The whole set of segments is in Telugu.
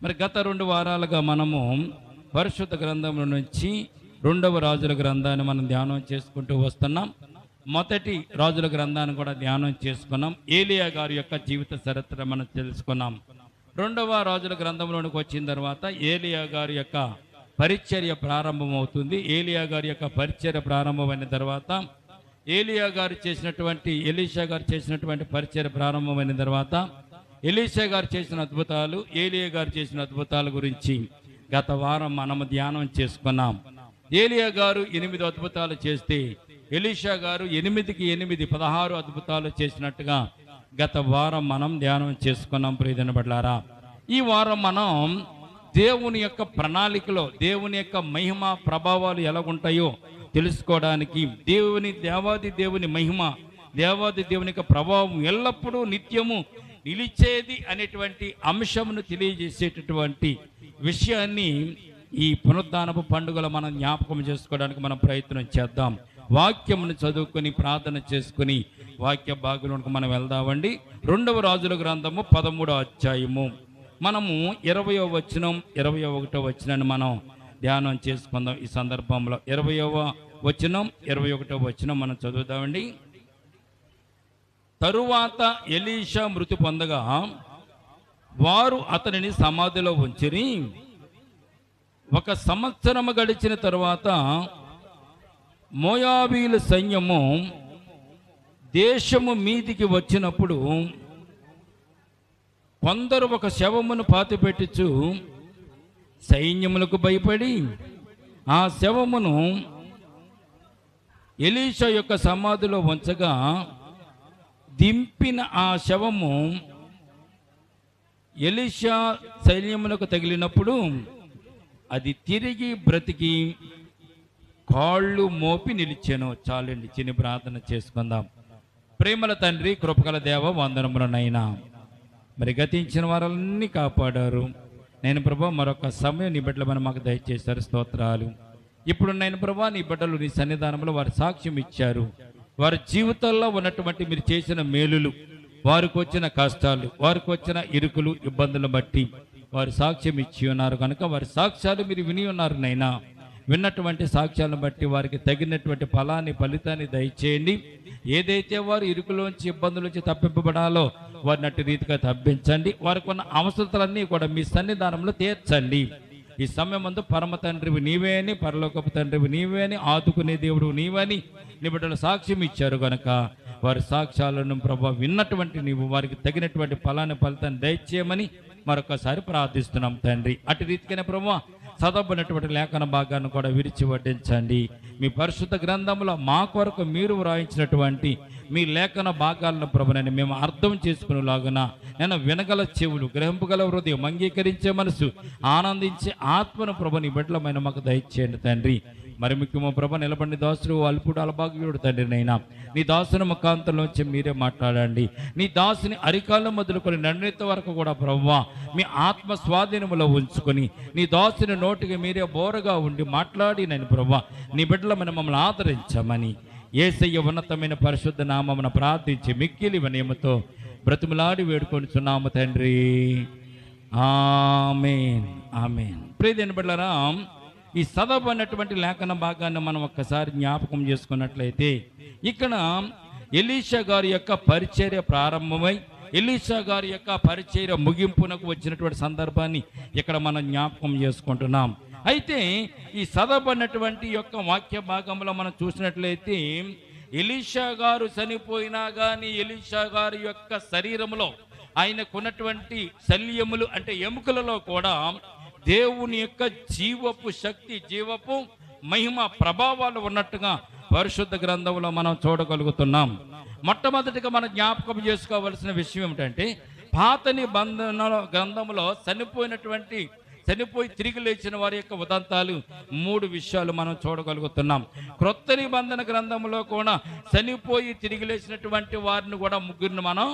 మరి గత 2 వారాలుగా మనము పరిశుద్ధ గ్రంథంలో నుంచి 2వ రాజుల గ్రంథాన్ని మనం ధ్యానం చేసుకుంటూ వస్తున్నాం. మొదటి రాజుల గ్రంథాన్ని కూడా ధ్యానం చేసుకున్నాం. ఏలియా గారి యొక్క జీవిత చరిత్ర మనం తెలుసుకున్నాం. 2వ రాజుల గ్రంథంలోనికి వచ్చిన తర్వాత ఏలియా గారి యొక్క పరిచర్య ప్రారంభమవుతుంది. ఏలియా గారి యొక్క పరిచర్య ప్రారంభమైన తర్వాత ఏలియా గారు చేసినటువంటి ఎలీషా గారు చేసినటువంటి పరిచర్య ప్రారంభమైన తర్వాత ఎలీషా గారు చేసిన అద్భుతాలు, ఏలియా గారు చేసిన అద్భుతాల గురించి గత వారం మనము ధ్యానం చేసుకున్నాం. ఏలియా గారు 8 అద్భుతాలు చేస్తే ఎలీషా గారు 8కి 8 16 అద్భుతాలు చేసినట్టుగా గత వారం మనం ధ్యానం చేసుకున్నాం. ప్రియమైన బిడ్డలారా, ఈ వారం మనం దేవుని యొక్క ప్రణాళికలో దేవుని యొక్క మహిమ ప్రభావాలు ఎలాగుంటాయో తెలుసుకోవడానికి, దేవాది దేవుని మహిమ, దేవాది దేవుని యొక్క ప్రభావం ఎల్లప్పుడూ నిత్యము నిలిచేది అనేటువంటి అంశమును తెలియజేసేటటువంటి విషయాన్ని ఈ పునరుద్ధానపు పండుగలో మనం జ్ఞాపకం చేసుకోవడానికి మనం ప్రయత్నం చేద్దాం. వాక్యమును చదువుకొని ప్రార్థన చేసుకుని వాక్య భాగంలోకి మనం వెళ్దామండి. 2వ రాజుల గ్రంథము 13వ అధ్యాయము మనము 20వ వచనం 21వ వచనాన్ని మనం ధ్యానం చేసుకుందాం. ఈ సందర్భంలో 20వ వచనం 21వ వచనం మనం చదువుదామండి. తరువాత ఎలీషా మృతి పొందగా వారు అతనిని సమాధిలో ఉంచిరి. 1 సంవత్సరము గడిచిన తరువాత మోయాబీల సైన్యము దేశము మీదికి వచ్చినప్పుడు కొందరు ఒక శవమును పాతిపెట్టుచు సైన్యములకు భయపడి ఆ శవమును ఎలీషా యొక్క సమాధిలో ఉంచగా దింపిన ఆ శవము ఎలీషా సైన్యములకు తగిలినప్పుడు అది తిరిగి బ్రతికి కాళ్ళు మోపి నిలిచాను. చాలండి, చిన్న ప్రార్థన చేసుకుందాం. ప్రేమల తండ్రి, కృపగల దేవ, వందనములనైనా మరి గతించిన వారన్నీ కాపాడారు. నేను ప్రభా మరొక సమయం నీ బిడ్డలు మనం మాకు దయచేశారు, స్తోత్రాలు. ఇప్పుడు నేను ప్రభా నీ బిడ్డలు నీ సన్నిధానంలో వారి సాక్ష్యం ఇచ్చారు. వారి జీవితాల్లో ఉన్నటువంటి మీరు చేసిన మేలులు, వారికి వచ్చిన కష్టాలు, వారికి వచ్చిన ఇరుకులు, ఇబ్బందులు బట్టి వారు సాక్ష్యం ఇచ్చి ఉన్నారు కనుక వారి సాక్ష్యాలు మీరు విని ఉన్నారు నైనా. విన్నటువంటి సాక్ష్యాలను బట్టి వారికి తగినటువంటి ఫలితాన్ని దయచేయండి. ఏదైతే వారు ఇరుకులోంచి ఇబ్బందులోంచి తప్పింపబడాలో వారిని అట్టి రీతిగా తప్పించండి. వారికి ఉన్న అవసరతలన్నీ కూడా మీ సన్నిధానంలో తీర్చండి. ఈ సమయం ముందు పరమ తండ్రివి నీవే అని, పరలోకపు తండ్రివి నీవే అని, ఆదుకునే దేవుడు నీవని నీ బిడ్డలు సాక్ష్యం ఇచ్చారు కనుక వారి సాక్ష్యాలను ప్రభావ విన్నటువంటి నీవు వారికి తగినటువంటి ఫలితాన్ని దయచేయమని మరొకసారి ప్రార్థిస్తున్నాం తండ్రి. అటు రీతిగానే ప్రభావ చదవబడినటువంటి లేఖన భాగాన్ని కూడా విరిచి వడ్డించండి. మీ పరిశుద్ధ గ్రంథంలో మా కొరకు మీరు వ్రాయించినటువంటి మీ లేఖన భాగాలను ప్రభునని మేము అర్థం చేసుకునేలాగున నేను వినగల చెవులు, గ్రహింపగల హృదయం, అంగీకరించే మనసు, ఆనందించే ఆత్మను ప్రభుని బిడ్డలమైన మాకు దయచేయండి తండ్రి. మరి ముఖ్యమో ప్రభ నిలబడి దాసుడు అల్పుడు అలభాగ్యుడు తండ్రి నైనా నీ దాసుని ముఖాంతంలోంచి మీరే మాట్లాడండి. నీ దాసుని అరికాళ్ళ మొదలుకొని నన్నెత్త వరకు కూడా ప్రభువా మీ ఆత్మ స్వాధీనములో ఉంచుకొని నీ దాసుని నోటికి మీరే బోరగా ఉండి మాట్లాడి నేను ప్రభువా నీ బిడ్డల మమ్మల్ని ఆదరించమని యేసయ్య ఉన్నతమైన పరిశుద్ధ నామమున ప్రార్థించి మిక్కిలి వినయముతో బ్రతిమలాడి వేడుకొనిచున్నాము తండ్రి. ఆమేన్, ఆమేన్. ప్రియమైన బిడ్డలారా, ఈ చదవబడినటువంటి లేఖన భాగాన్ని మనం ఒక్కసారి జ్ఞాపకం చేసుకున్నట్లయితే ఇక్కడ ఎలీషా గారి యొక్క పరిచర్య ప్రారంభమై ఎలీషా గారి యొక్క పరిచర్య ముగింపునకు వచ్చినటువంటి సందర్భాన్ని ఇక్కడ మనం జ్ఞాపకం చేసుకుంటున్నాం. అయితే ఈ చదవబడినటువంటి యొక్క వాక్య భాగంలో మనం చూసినట్లయితే ఎలీషా గారు చనిపోయినా కానీ ఎలీషా గారి యొక్క శరీరంలో ఆయనకున్నటువంటి శల్యములు అంటే ఎముకలలో కూడా దేవుని యొక్క జీవపు శక్తి, జీవపు మహిమ ప్రభావాలు ఉన్నట్టుగా పరిశుద్ధ గ్రంథంలో మనం చూడగలుగుతున్నాం. మొట్టమొదటిగా మనం జ్ఞాపకం చేసుకోవాల్సిన విషయం ఏమిటంటే పాత నిబంధన గ్రంథంలో చనిపోయి తిరిగి లేచిన వారి యొక్క ఉదంతాలు 3 విషయాలు మనం చూడగలుగుతున్నాం. క్రొత్త నిబంధన గ్రంథంలో కూడా చనిపోయి తిరిగి లేచినటువంటి వారిని కూడా 3 మనం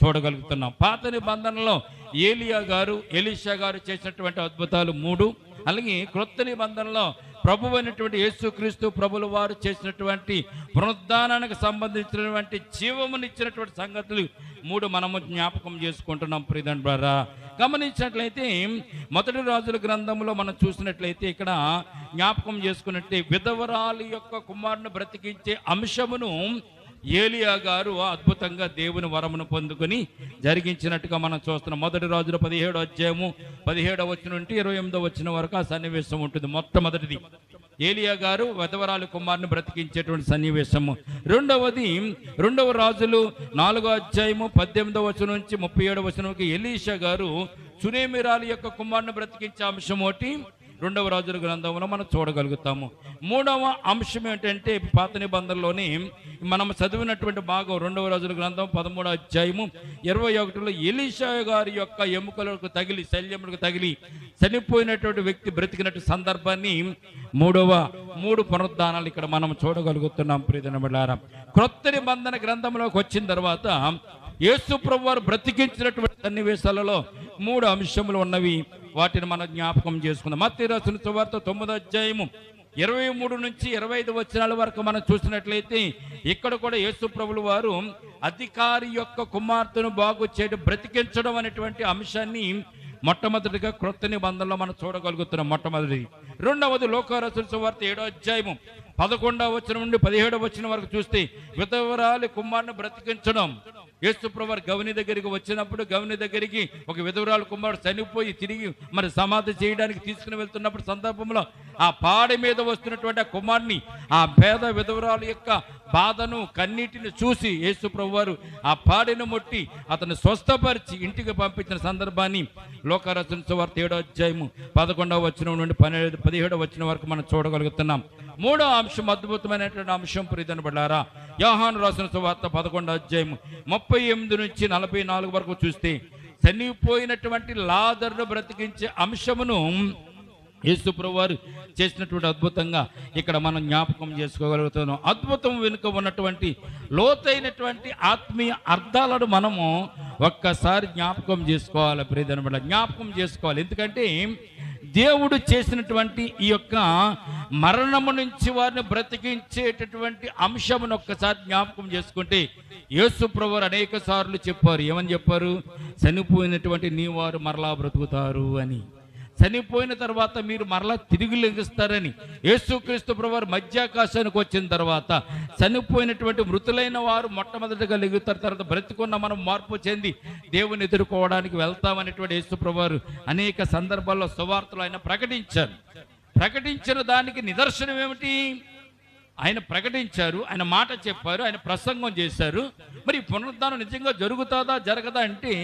చూడగలుగుతున్నాం. పాత నిబంధనలో ఏలియా గారు, ఎలీషా గారు చేసినటువంటి అద్భుతాలు 3, అలాగే క్రొత్త నిబంధనలో ప్రభువైనటువంటి యేసుక్రీస్తు ప్రభుల వారు చేసినటువంటి పునరుద్ధానానికి సంబంధించినటువంటి జీవమునిచ్చినటువంటి సంగతులు 3 మనము జ్ఞాపకం చేసుకుంటున్నాం ప్రియమైన బ్రదరా. గమనించినట్లయితే మొదటి రాజుల గ్రంథంలో మనం చూసినట్లయితే ఇక్కడ జ్ఞాపకం చేసుకున్నట్టే విధవరాలి యొక్క కుమారుని బ్రతికించే అంశమును ఏలియా గారు అద్భుతంగా దేవుని వరమును పొందుకొని జరిగించినట్టుగా మనం చూస్తున్నాం. మొదటి రాజుల 17వ అధ్యాయము 17వ వచనం నుండి 28వ వచనం వరకు ఆ సన్నివేశం ఉంటుంది. మొట్టమొదటిది ఏలియా గారు విధవరాలి కుమారుని బ్రతికించేటువంటి సన్నివేశము. రెండవది 2వ రాజులు 4వ అధ్యాయము 18వ వచనం నుంచి 37వ వచనంకి ఎలీషా గారు సునేమిరాలి యొక్క కుమారుని బ్రతికించే అంశం ఒకటి 2వ రాజుల గ్రంథంలో మనం చూడగలుగుతాము. 3వ అంశం ఏంటంటే పాత నిబంధనలోని మనం చదివినటువంటి భాగం 2వ రాజుల గ్రంథం 13వ అధ్యాయము 21లో ఎలీషా గారి యొక్క ఎముకలకు తగిలి శల్యములకు తగిలి చనిపోయినటువంటి వ్యక్తి బ్రతికినట్టు సందర్భాన్ని మూడు పునరుద్ధానాలు ఇక్కడ మనం చూడగలుగుతున్నాం. ప్రియమైనవారా, క్రొత్త నిబంధన గ్రంథంలోకి వచ్చిన తర్వాత యేసు ప్రభువు వారు బ్రతికించినటువంటి సన్నివేశాలలో 3 అంశములు ఉన్నవి. వాటిని మనం జ్ఞాపకం చేసుకుందాం. మత్తయి రాసిన సువార్త 9వ అధ్యాయము 23 నుంచి 25 వచనాల వరకు మనం చూసినట్లయితే ఇక్కడ కూడా యేసు ప్రభువు వారు అధికారి యొక్క కుమార్తెను బాగు చేయడం బ్రతికించడం అనేటువంటి అంశాన్ని మొట్టమొదటిగా క్రొత్త నిబంధనలో మనం చూడగలుగుతున్నాం. మొట్టమొదటిది. రెండవది లోకారసుల సువార్త 7వ అధ్యాయము 11వ వచనం నుండి 17వ వచనం వరకు చూస్తే విధవరాలి కుమారుని బ్రతికించడం. యేసు ప్రభువు గవిని దగ్గరికి వచ్చినప్పుడు గవిని దగ్గరికి ఒక విధవరాలు కుమారుడు చనిపోయి తిరిగి మరి సమాధి చేయడానికి తీసుకుని వెళ్తున్నప్పుడు సందర్భంలో ఆ పాడి మీద వస్తున్నటువంటి ఆ కుమారుని ఆ పేద విధవరాలు యొక్క బాధను కన్నీటిని చూసి యేసు ప్రభువు వారు ఆ పాడిని ముట్టి అతన్ని స్వస్థపరిచి ఇంటికి పంపించిన సందర్భాన్ని లోకారచన సువార్త 7వ అధ్యాయము 11వ వచనం నుండి 17వ వచనం వరకు మనం చూడగలుగుతున్నాం. 3వ అంశం అద్భుతమైనటువంటి అంశం ప్రియమైనవారా, యోహాను రాసిన సువార్త 11వ అధ్యాయము 38 నుంచి 44 వరకు చూస్తే చనిపోయినటువంటి లాజరును బ్రతికించే అంశమును యేసు ప్రభువు వారు చేసినటువంటి అద్భుతంగా ఇక్కడ మనం జ్ఞాపకం చేసుకోగలుగుతున్నాం. అద్భుతం వెనుక ఉన్నటువంటి లోతైనటువంటి ఆత్మీయ అర్థాలను మనము ఒక్కసారి జ్ఞాపకం చేసుకోవాలి. ప్రియమైనవారా, జ్ఞాపకం చేసుకోవాలి. ఎందుకంటే దేవుడు చేసినటువంటి ఈ యొక్క మరణము నుంచి వారిని బ్రతికించేటటువంటి అంశమును ఒక్కసారి జ్ఞాపకం చేసుకుంటే యేసు ప్రభువు అనేక సార్లు చెప్పారు. ఏమని చెప్పారు? చనిపోయినటువంటి నీ వారు మరలా బ్రతుకుతారు అని. చనిపోయిన తర్వాత మీరు మరలా తిరిగి లెగిస్తారని. యేసుక్రీస్తు ప్రభువు మధ్యాకాశానికి వచ్చిన తర్వాత చనిపోయినటువంటి మృతులైన వారు మొట్టమొదటిగా లెగుతారు. తర్వాత బ్రతికున్న మనం మార్పు చెంది దేవుని ఎదుర్కోవడానికి వెళ్తామనేటువంటి యేసు ప్రభువు అనేక సందర్భాల్లో సువార్తలు ఆయన ప్రకటించారు. ప్రకటించిన దానికి నిదర్శనం ఏమిటి? ఆయన ప్రకటించారు, ఆయన మాట చెప్పారు, ఆయన ప్రసంగం చేశారు. మరి పునరుద్ధానం నిజంగా జరుగుతుందా జరగదా అంటే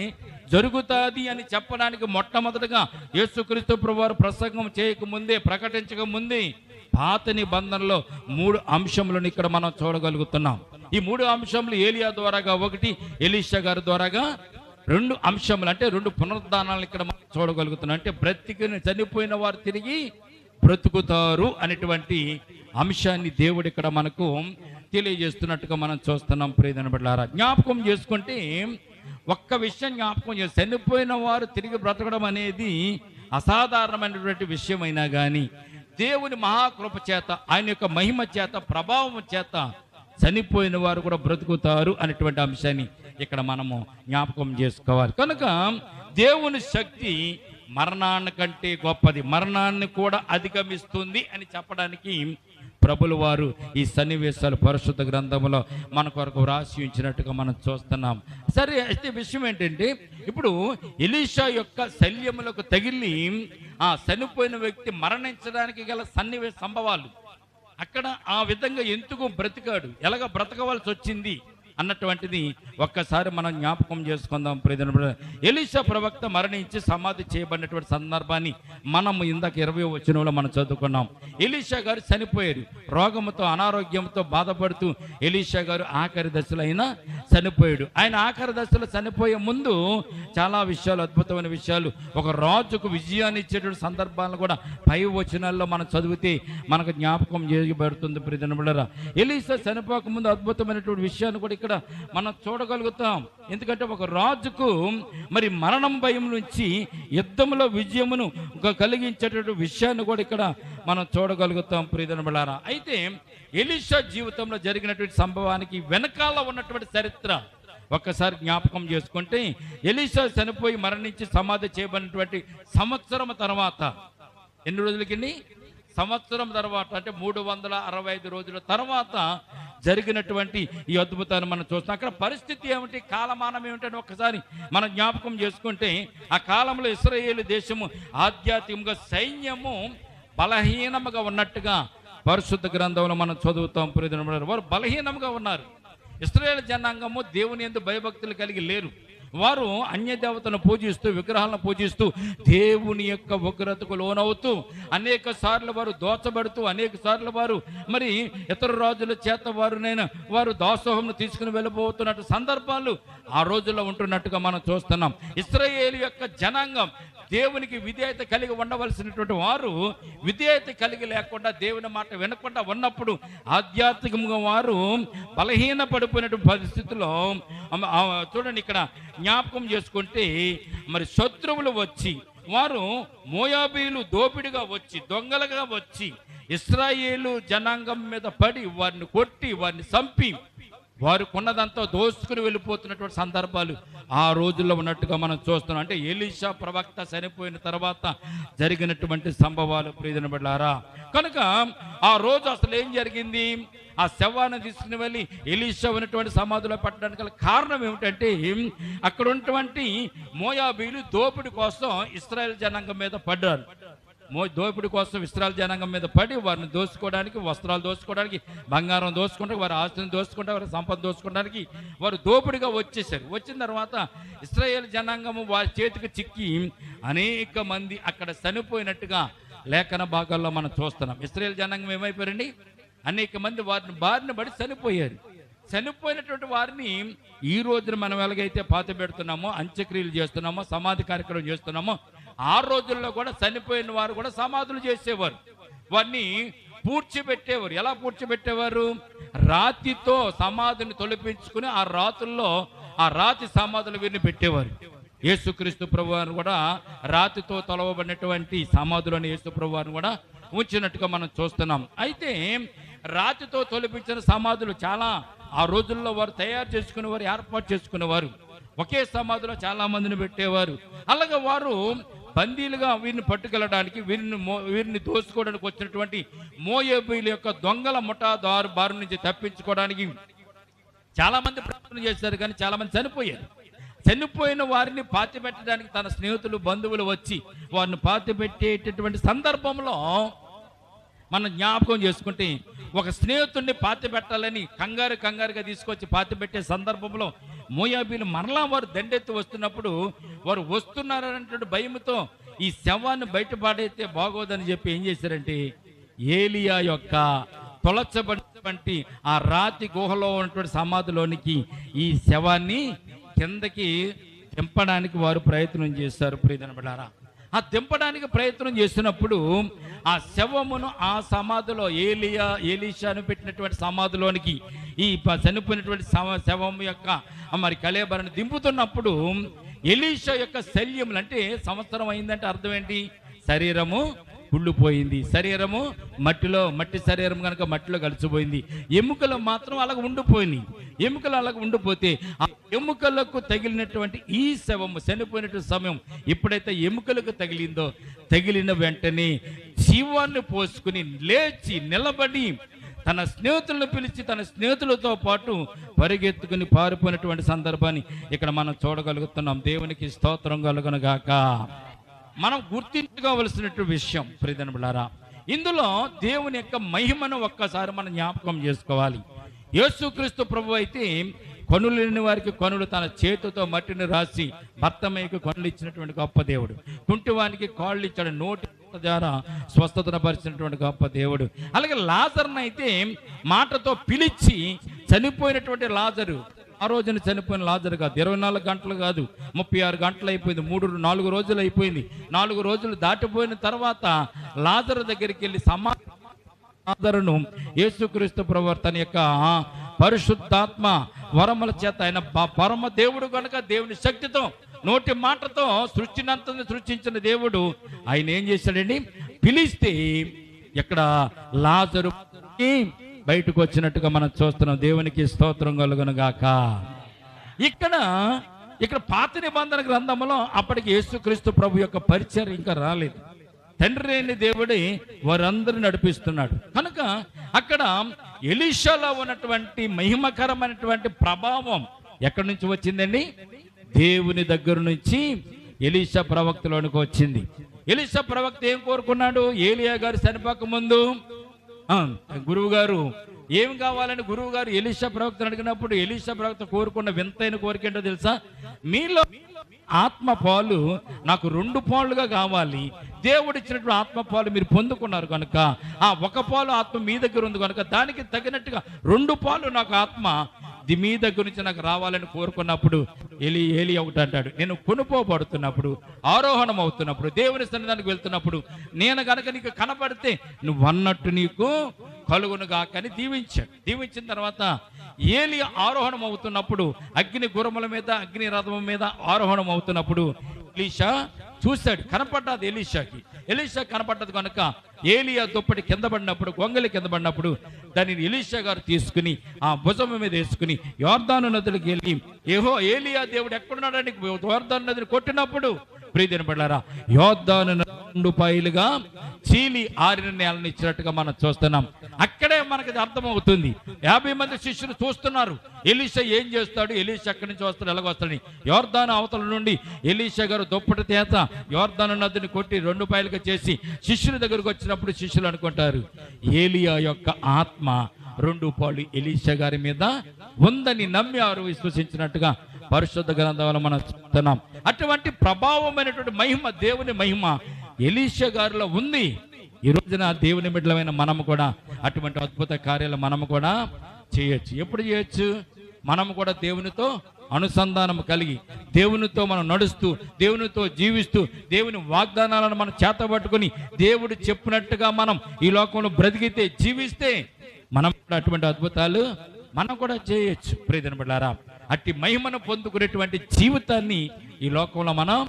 జరుగుతుంది అని చెప్పడానికి మొట్టమొదటిగా యేసుక్రీస్తు ప్రభువు ప్రసంగం చేయకముందే ప్రకటించక ముందే పాత నిబంధనలో 3 అంశములను ఇక్కడ మనం చూడగలుగుతున్నాం. ఈ 3 అంశములు ఏలియా ద్వారాగా ఒకటి, ఎలీషా గారి ద్వారాగా 2 అంశములు, అంటే 2 పునరుద్ధానాలను ఇక్కడ మనం చూడగలుగుతున్నాం. అంటే చనిపోయిన వారు తిరిగి బ్రతుకుతారు అనేటువంటి అంశాన్ని దేవుడు ఇక్కడ మనకు తెలియజేస్తున్నట్టుగా మనం చూస్తున్నాం. ప్రియమైనవారా, జ్ఞాపకం చేసుకుంటే ఒక్క విషయం జ్ఞాపకం చేసి, చనిపోయిన వారు తిరిగి బ్రతకడం అనేది అసాధారణమైనటువంటి విషయం అయినా కానీ దేవుని మహాకృప చేత, ఆయన యొక్క మహిమ చేత, ప్రభావం చేత చనిపోయిన వారు కూడా బ్రతుకుతారు అనేటువంటి అంశాన్ని ఇక్కడ మనము జ్ఞాపకం చేసుకోవాలి. కనుక దేవుని శక్తి మరణాన్ని కంటే గొప్పది, మరణాన్ని కూడా అధిగమిస్తుంది అని చెప్పడానికి ప్రభులు వారు ఈ సన్నివేశాలు పరిశుద్ధ గ్రంథంలో మన కొరకు వ్రాసి ఉంచినట్టుగా మనం చూస్తున్నాం. సరే, అయితే విషయం ఏంటంటే ఇప్పుడు ఎలీషా యొక్క శల్యములకు తగిలి ఆ చనిపోయిన వ్యక్తి మరణించడానికి గల సంభవాలు అక్కడ ఆ విధంగా ఎందుకు బ్రతికాడు, ఎలాగ బ్రతకవలసి వచ్చింది అన్నటువంటిది ఒక్కసారి మనం జ్ఞాపకం చేసుకుందాం. ప్రియమైనవారా, ఎలీషా ప్రవక్త మరణించి సమాధి చేయబడినటువంటి సందర్భాన్ని మనము ఇందాక 20వ వచనంలో మనం చదువుకున్నాం. ఎలీషా గారు చనిపోయారు. రోగముతో అనారోగ్యంతో బాధపడుతూ ఎలీషా గారు ఆఖరి దశలో అయినా చనిపోయాడు. ఆయన ఆఖరి దశలో చనిపోయే ముందు చాలా విషయాలు, అద్భుతమైన విషయాలు, ఒక రాజుకు విజయాన్ని ఇచ్చేటువంటి సందర్భాలను కూడా పై వచనాల్లో మనం చదివితే మనకు జ్ఞాపకం చేయబడుతుంది. ప్రియమైనవారా, ఎలీషా చనిపోక ముందు అద్భుతమైనటువంటి విషయాన్ని కూడా ఇక్కడ మనం చూడగలుగుతాం. ఎందుకంటే ఒక రాజుకు మరి మరణం భయం నుంచి యుద్ధంలో విజయమును కలిగించేటటువంటి విషయాన్ని కూడా ఇక్కడ మనం చూడగలుగుతాం. ప్రియమైనవారా, అయితే ఎలీషా జీవితంలో జరిగినటువంటి సంభవానికి వెనకాల ఉన్నటువంటి చరిత్ర ఒక్కసారి జ్ఞాపకం చేసుకుంటే ఎలీషా చనిపోయి మరణించి సమాధి చేయబడినటువంటి సంవత్సరం తర్వాత, ఎన్ని రోజులకి? సంవత్సరం తర్వాత, అంటే 365 రోజుల తర్వాత జరిగినటువంటి ఈ అద్భుతాన్ని మనం చూస్తాం. అక్కడ పరిస్థితి ఏమిటి, కాలమానం ఏమిటని ఒక్కసారి మనం జ్ఞాపకం చేసుకుంటే, ఆ కాలంలో ఇశ్రాయేలు దేశము ఆధ్యాత్మిక సైన్యము బలహీనముగా ఉన్నట్టుగా పరిశుద్ధ గ్రంథంలో మనం చదువుతాం. వారు బలహీనంగా ఉన్నారు. ఇశ్రాయేలు జనాంగము దేవుని యందు భయభక్తులు కలిగి లేరు. వారు అన్య దేవతను పూజిస్తూ, విగ్రహాలను పూజిస్తూ, దేవుని యొక్క ఉగ్రతకు లోనవుతూ, అనేక సార్లు వారు దోచబడుతూ, అనేక సార్లు వారు మరి ఇతర రాజుల చేత వారు దాసోహంను తీసుకుని వెళ్ళిపోతున్నట్టు సందర్భాలు ఆ రోజుల్లో ఉంటున్నట్టుగా మనం చూస్తున్నాం. ఇశ్రాయేలు యొక్క జనాంగం దేవునికి విధేయత కలిగి ఉండవలసినటువంటి వారు విధేయత కలిగి లేకుండా, దేవుని మాట వినకుండా ఉన్నప్పుడు ఆధ్యాత్మికంగా వారు బలహీన పడిపోయినటువంటి పరిస్థితుల్లో చూడండి, ఇక్కడ జ్ఞాపకం చేసుకుంటే మరి శత్రువులు వచ్చి, వారు మోయాబీలు దోపిడిగా వచ్చి, దొంగలుగా వచ్చి ఇశ్రాయేలు జనాంగం మీద పడి వారిని కొట్టి, వారిని చంపి, వారు కొన్నదంతా దోసుకుని వెళ్ళిపోతున్నటువంటి సందర్భాలు ఆ రోజుల్లో ఉన్నట్టుగా మనం చూస్తున్నాం. అంటే ఎలీషా ప్రవక్త చనిపోయిన తర్వాత జరిగినటువంటి సంభవాలు ప్రియమైన బిడ్డలారా. కనుక ఆ రోజు అసలు ఏం జరిగింది, ఆ శవాన్ని తీసుకుని వెళ్ళి ఎలీషా ఉన్నటువంటి సమాధిలో పెట్టడానికి గల కారణం ఏమిటంటే, అక్కడ ఉన్నటువంటి మోయాబీలు దోపిడి కోసం ఇశ్రాయేల్ జనాంగం మీద పడ్డారు. దోపిడి కోసం ఇశ్రాయేల్ జనాంగం మీద పడి వారిని దోచుకోవడానికి, వస్త్రాలు దోచుకోవడానికి, బంగారం దోచుకోవడానికి, వారి ఆస్తిని దోచుకుంటే, వారి సంపద దోచుకోవడానికి వారు దోపిడిగా వచ్చేసారు. వచ్చిన తర్వాత ఇశ్రాయేల్ జనాంగము వారి చేతికి చిక్కి అనేక మంది అక్కడ చనిపోయినట్టుగా లేఖన భాగాల్లో మనం చూస్తున్నాం. ఇశ్రాయేల్ జనాంగం ఏమైపోయారండి, అనేక మంది వారిని బారిన పడి చనిపోయారు. చనిపోయినటువంటి వారిని ఈ రోజున మనం ఎలాగైతే పాత పెడుతున్నామో, అంత్యక్రియలు చేస్తున్నామో, సమాధి కార్యక్రమం చేస్తున్నామో, ఆ రోజుల్లో కూడా చనిపోయిన వారు కూడా సమాధులు చేసేవారు. వారిని పూడ్చిపెట్టేవారు. ఎలా పూడ్చిపెట్టేవారు? రాతితో సమాధిని తొలపించుకుని ఆ రాతుల్లో ఆ రాతి సమాధులు వీరిని పెట్టేవారు. యేసుక్రీస్తు ప్రభువారు కూడా రాతితో తొలవబడినటువంటి సమాధులను యేసు ప్రభువారు కూడా ఉంచినట్టుగా మనం చూస్తున్నాం. అయితే రాతితో తొలపించిన సమాధులు చాలా ఆ రోజుల్లో వారు తయారు చేసుకునేవారు, ఏర్పాటు చేసుకునేవారు. ఒకే సమాధిలో చాలా మందిని పెట్టేవారు. అలాగే వారు బందీలుగా వీరిని పట్టుకెళ్ళడానికి, వీరిని దోసుకోవడానికి వచ్చినటువంటి మోయాబీల యొక్క దొంగల ముఠా బారి నుంచి తప్పించుకోవడానికి చాలా మంది ప్రయత్నం చేశారు. కానీ చాలా మంది చనిపోయారు. చనిపోయిన వారిని పాతిపెట్టడానికి తన స్నేహితులు, బంధువులు వచ్చి వారిని పాతిపెట్టేటటువంటి సందర్భంలో మనం జ్ఞాపకం చేసుకుంటే, ఒక స్నేహితుడిని పాతిపెట్టాలని కంగారుగా తీసుకొచ్చి పాతిపెట్టే సందర్భంలో మోయాబీలు మరలా వారు దండెత్తి వస్తున్నప్పుడు, వారు వస్తున్నారనేటువంటి భయంతో ఈ శవాన్ని బయటపడైతే బాగోదని చెప్పి ఏం చేశారంటే, ఏలియా యొక్క తొలచబడినటువంటి ఆ రాతి గుహలో ఉన్నటువంటి సమాధిలోనికి ఈ శవాన్ని కిందకి దింపడానికి వారు ప్రయత్నం చేశారు. ప్రియమైన బిడ్డలారా, ఆ దింపడానికి ప్రయత్నం చేసినప్పుడు ఆ శవమును ఆ సమాధిలో ఎలీషాను పెట్టినటువంటి సమాధిలోనికి ఈ చనిపోయినటువంటి శవం యొక్క మరి కళేబరను దింపుతున్నప్పుడు ఎలీషా యొక్క శల్యములు, అంటే సంవత్సరం అయిందంటే అర్థం ఏంటి, శరీరము కుళ్ళిపోయింది, శరీరము మట్టి శరీరం కనుక మట్టిలో కలిసిపోయింది, ఎముకలు మాత్రం అలాగ ఉండిపోయినాయి. ఎముకలు అలాగ ఉండిపోతే ఆ ఎముకలకు తగిలినటువంటి ఈ శవము చనిపోయినటువంటి సమయం ఎప్పుడైతే ఎముకలకు తగిలిందో, తగిలిన వెంటనే జీవాన్ని పోసుకుని లేచి నిలబడి తన స్నేహితులను పిలిచి తన స్నేహితులతో పాటు పరిగెత్తుకుని పారిపోయినటువంటి సందర్భాన్ని ఇక్కడ మనం చూడగలుగుతున్నాం. దేవునికి స్తోత్రం కలుగును గాక. మనం గుర్తించుకోవలసినటువంటి విషయం ప్రియమైన బిడ్డలారా, ఇందులో దేవుని యొక్క మహిమను ఒక్కసారి మనం జ్ఞాపకం చేసుకోవాలి. యేసుక్రీస్తు ప్రభు అయితే కనులు లేని వారికి కనులు తన చేతితో మట్టిని రాసి భర్తమయ్యకు కనులు ఇచ్చినటువంటి గొప్ప దేవుడు. కుంటివానికి కాళ్ళు ఇచ్చాడు, నోటి ద్వారా స్వస్థతను పరిచినటువంటి గొప్ప దేవుడు. అలాగే లాజర్ను అయితే మాటతో పిలిచి చనిపోయినటువంటి లాజరు, ఆ రోజున చనిపోయిన లాజరు కాదు, 24 గంటలు కాదు, 36 గంటలు అయిపోయింది, 4 రోజులు అయిపోయింది. 4 రోజులు దాటిపోయిన తర్వాత లాజరు దగ్గరికి వెళ్ళి లాజరును యేసుక్రీస్తు ప్రభువు తన యొక్క పరిశుద్ధాత్మ వరముల చేత, ఆయన పరమ దేవుడు కనుక దేవుని శక్తితో నోటి మాటతో సృష్టినంతని సృష్టించిన దేవుడు ఆయన ఏం చేశాడండి, పిలిస్తే ఇక్కడ లాజరు బయటకు వచ్చినట్టుగా మనం చూస్తున్నాం. దేవునికి స్తోత్రం కలుగును గాక. ఇక్కడ పాత నిబంధన గ్రంథంలో అప్పటికి యేసుక్రీస్తు ప్రభు యొక్క పరిచయం ఇంకా రాలేదు. తండ్రి అయిన దేవుడే వారందరూ నడిపిస్తున్నాడు కనుక అక్కడ ఎలీషాలో ఉన్నటువంటి మహిమకరమైనటువంటి ప్రభావం ఎక్కడి నుంచి వచ్చిందండి? దేవుని దగ్గర నుంచి ఎలీషా ప్రవక్తలోనికి వచ్చింది. ఎలీషా ప్రవక్త ఏం కోరుకున్నాడు? ఏలియా గారు చనిపోక ముందు గురువు గారు ఏం కావాలని గురువు గారు ఎలీషా ప్రవక్తను అడిగినప్పుడు ఎలీషా ప్రవక్త కోరుకున్న వింతైన కోరిక ఏంటో తెలుసా? మీలో ఆత్మ పాలు నాకు 2 పాలుగా కావాలి. దేవుడు ఇచ్చినటువంటి ఆత్మ పాలు మీరు పొందుకున్నారు కనుక ఆ ఒక పాలు ఆత్మ మీ దగ్గర ఉంది కనుక దానికి తగినట్టుగా 2 పాలు నాకు ఆత్మ మీ దగ్గర నుంచి నాకు రావాలని కోరుకున్నప్పుడు ఏలి ఒకటి అంటాడు, నేను కొనుక్కోబడుతున్నప్పుడు, ఆరోహణం అవుతున్నప్పుడు, దేవుని సన్నిధానికి వెళ్తున్నప్పుడు నేను కనుక నీకు కనపడితే నువ్వు అన్నట్టు నీకు కలుగునుగా అని దీవించాడు. దీవించిన తర్వాత ఏలి ఆరోహణం అవుతున్నప్పుడు అగ్ని గుర్రముల మీద అగ్ని రథం మీద ఆరోహణం అవుతున్నప్పుడు ఎలీషా చూశాడు, కనపడ్డది ఎలీషా కనపడ్డది కనుక ఏలియా దుప్పటి కింద పడినప్పుడు, గొంగలి కింద పడినప్పుడు దానిని ఎలీషా గారు తీసుకుని ఆ భుజం మీద వేసుకుని యోర్దాను నదికి వెళ్ళి ఏలియా దేవుడు ఎక్కడున్నాడని యోర్దాను నదిని కొట్టినప్పుడు ప్రియమైన బిడ్డలారా యోర్దాను 2 పాయలుగా చీలి ఆరిన నేలను ఇచ్చినట్టుగా మనం చూస్తున్నాం. అక్కడే మనకి అర్థమవుతుంది. 50 మంది శిష్యులు చూస్తున్నారు ఎలీషా ఏం చేస్తాడు, ఎలీషా ఎక్కడి నుంచి వస్తాడు, ఎలాగొస్తాడని. యోర్దాను అవతల నుండి ఎలీషా గారు దుప్పటి చేత యోర్దాను నదిని కొట్టి 2 పాయలుగా చేసి శిష్యుల దగ్గరకు వచ్చినప్పుడు శిష్యులు అనుకుంటారు ఏలియా యొక్క ఆత్మ 2 పాలు ఎలీషా గారి మీద ఉందని నమ్మి వారు విశ్వసించినట్టుగా పరిశుద్ధ గ్రంథంలో మనం చూస్తున్నాం. అటువంటి ప్రభావమైనటువంటి మహిమ, దేవుని మహిమ ఎలీషా గారిలో ఉంది. ఈ రోజున దేవుని బిడ్డలమైన మనము కూడా అటువంటి అద్భుత కార్యాలు మనము కూడా చేయొచ్చు. ఎప్పుడు చేయొచ్చు? మనము కూడా దేవునితో అనుసంధానం కలిగి, దేవునితో మనం నడుస్తూ, దేవునితో జీవిస్తూ, దేవుని వాగ్దానాలను మనం చేతబట్టుకుని దేవుడు చెప్పినట్టుగా మనం ఈ లోకంలో బ్రతికితే, జీవిస్తే మనం అటువంటి అద్భుతాలు మనం కూడా చేయొచ్చు. ప్రియమైన బిడ్డలారా, అట్టి మహిమను పొందుకునేటువంటి జీవితాన్ని ఈ లోకంలో మనం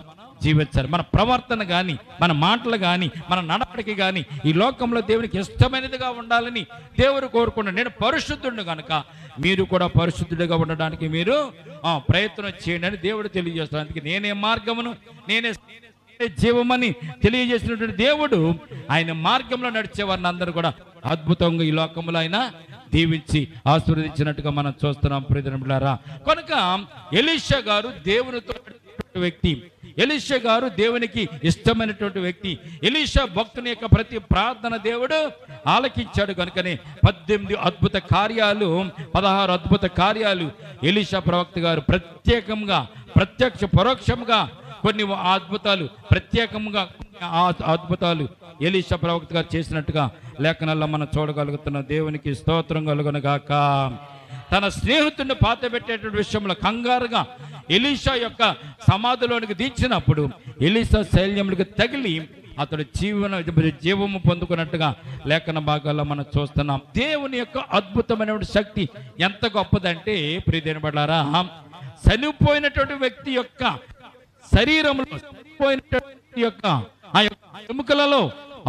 జీవించాలి. మన ప్రవర్తన కానీ, మన మాటలు కానీ, మన నడవడికి కానీ ఈ లోకంలో దేవునికి ఇష్టమైనదిగా ఉండాలని దేవుడు కోరుకున్నాడు. నేను పరిశుద్ధుడు కనుక మీరు కూడా పరిశుద్ధుడిగా ఉండడానికి మీరు ప్రయత్నం చేయండి అని దేవుడు తెలియజేస్తాడు. అందుకే నేనే మార్గమును, నేనే జీవమని తెలియజేసినటువంటి దేవుడు ఆయన మార్గంలో నడిచే వారిని అందరూ కూడా అద్భుతంగా ఈ లోకంలో ఆయన దీవించి ఆశీర్వదించినట్టుగా మనం చూస్తున్నాం. ప్రియమిత్రులారా, కనుక ఎలీషా గారు దేవునితో వ్యక్తి, ఎలీషా గారు దేవునికి ఇష్టమైనటువంటి వ్యక్తి. ఎలీషా భక్తుని యొక్క ప్రతి ప్రార్థన దేవుడు ఆలకించాడు కనుకనే 18 అద్భుత కార్యాలు, 16 అద్భుత కార్యాలు ఎలీషా ప్రవక్త గారు ప్రత్యేకంగా, ప్రత్యక్ష పరోక్షంగా కొన్ని అద్భుతాలు, ప్రత్యేకంగా ఆ అద్భుతాలు ఎలీషా ప్రవక్త గారు చేసినట్టుగా లేఖనాల్లో మనం చూడగలుగుతున్నాం. దేవునికి స్తోత్రం కలుగును గాక. తన స్నేహితుడిని పాతబెట్టేటువంటి విషయంలో కంగారుగా ఎలీషా యొక్క సమాధిలోనికి దించినప్పుడు ఎలీషా శైల్యములకు తగిలి అతడు జీవము పొందుకున్నట్టుగా లేఖన భాగాల్లో మనం చూస్తున్నాం. దేవుని యొక్క అద్భుతమైనటువంటి శక్తి ఎంత గొప్పదంటే ప్రియమైన బిడ్డలారా, చనిపోయినటువంటి వ్యక్తి యొక్క శరీరంలో, చనిపోయినటువంటి యొక్క ఆ యొక్క ఎముకలలో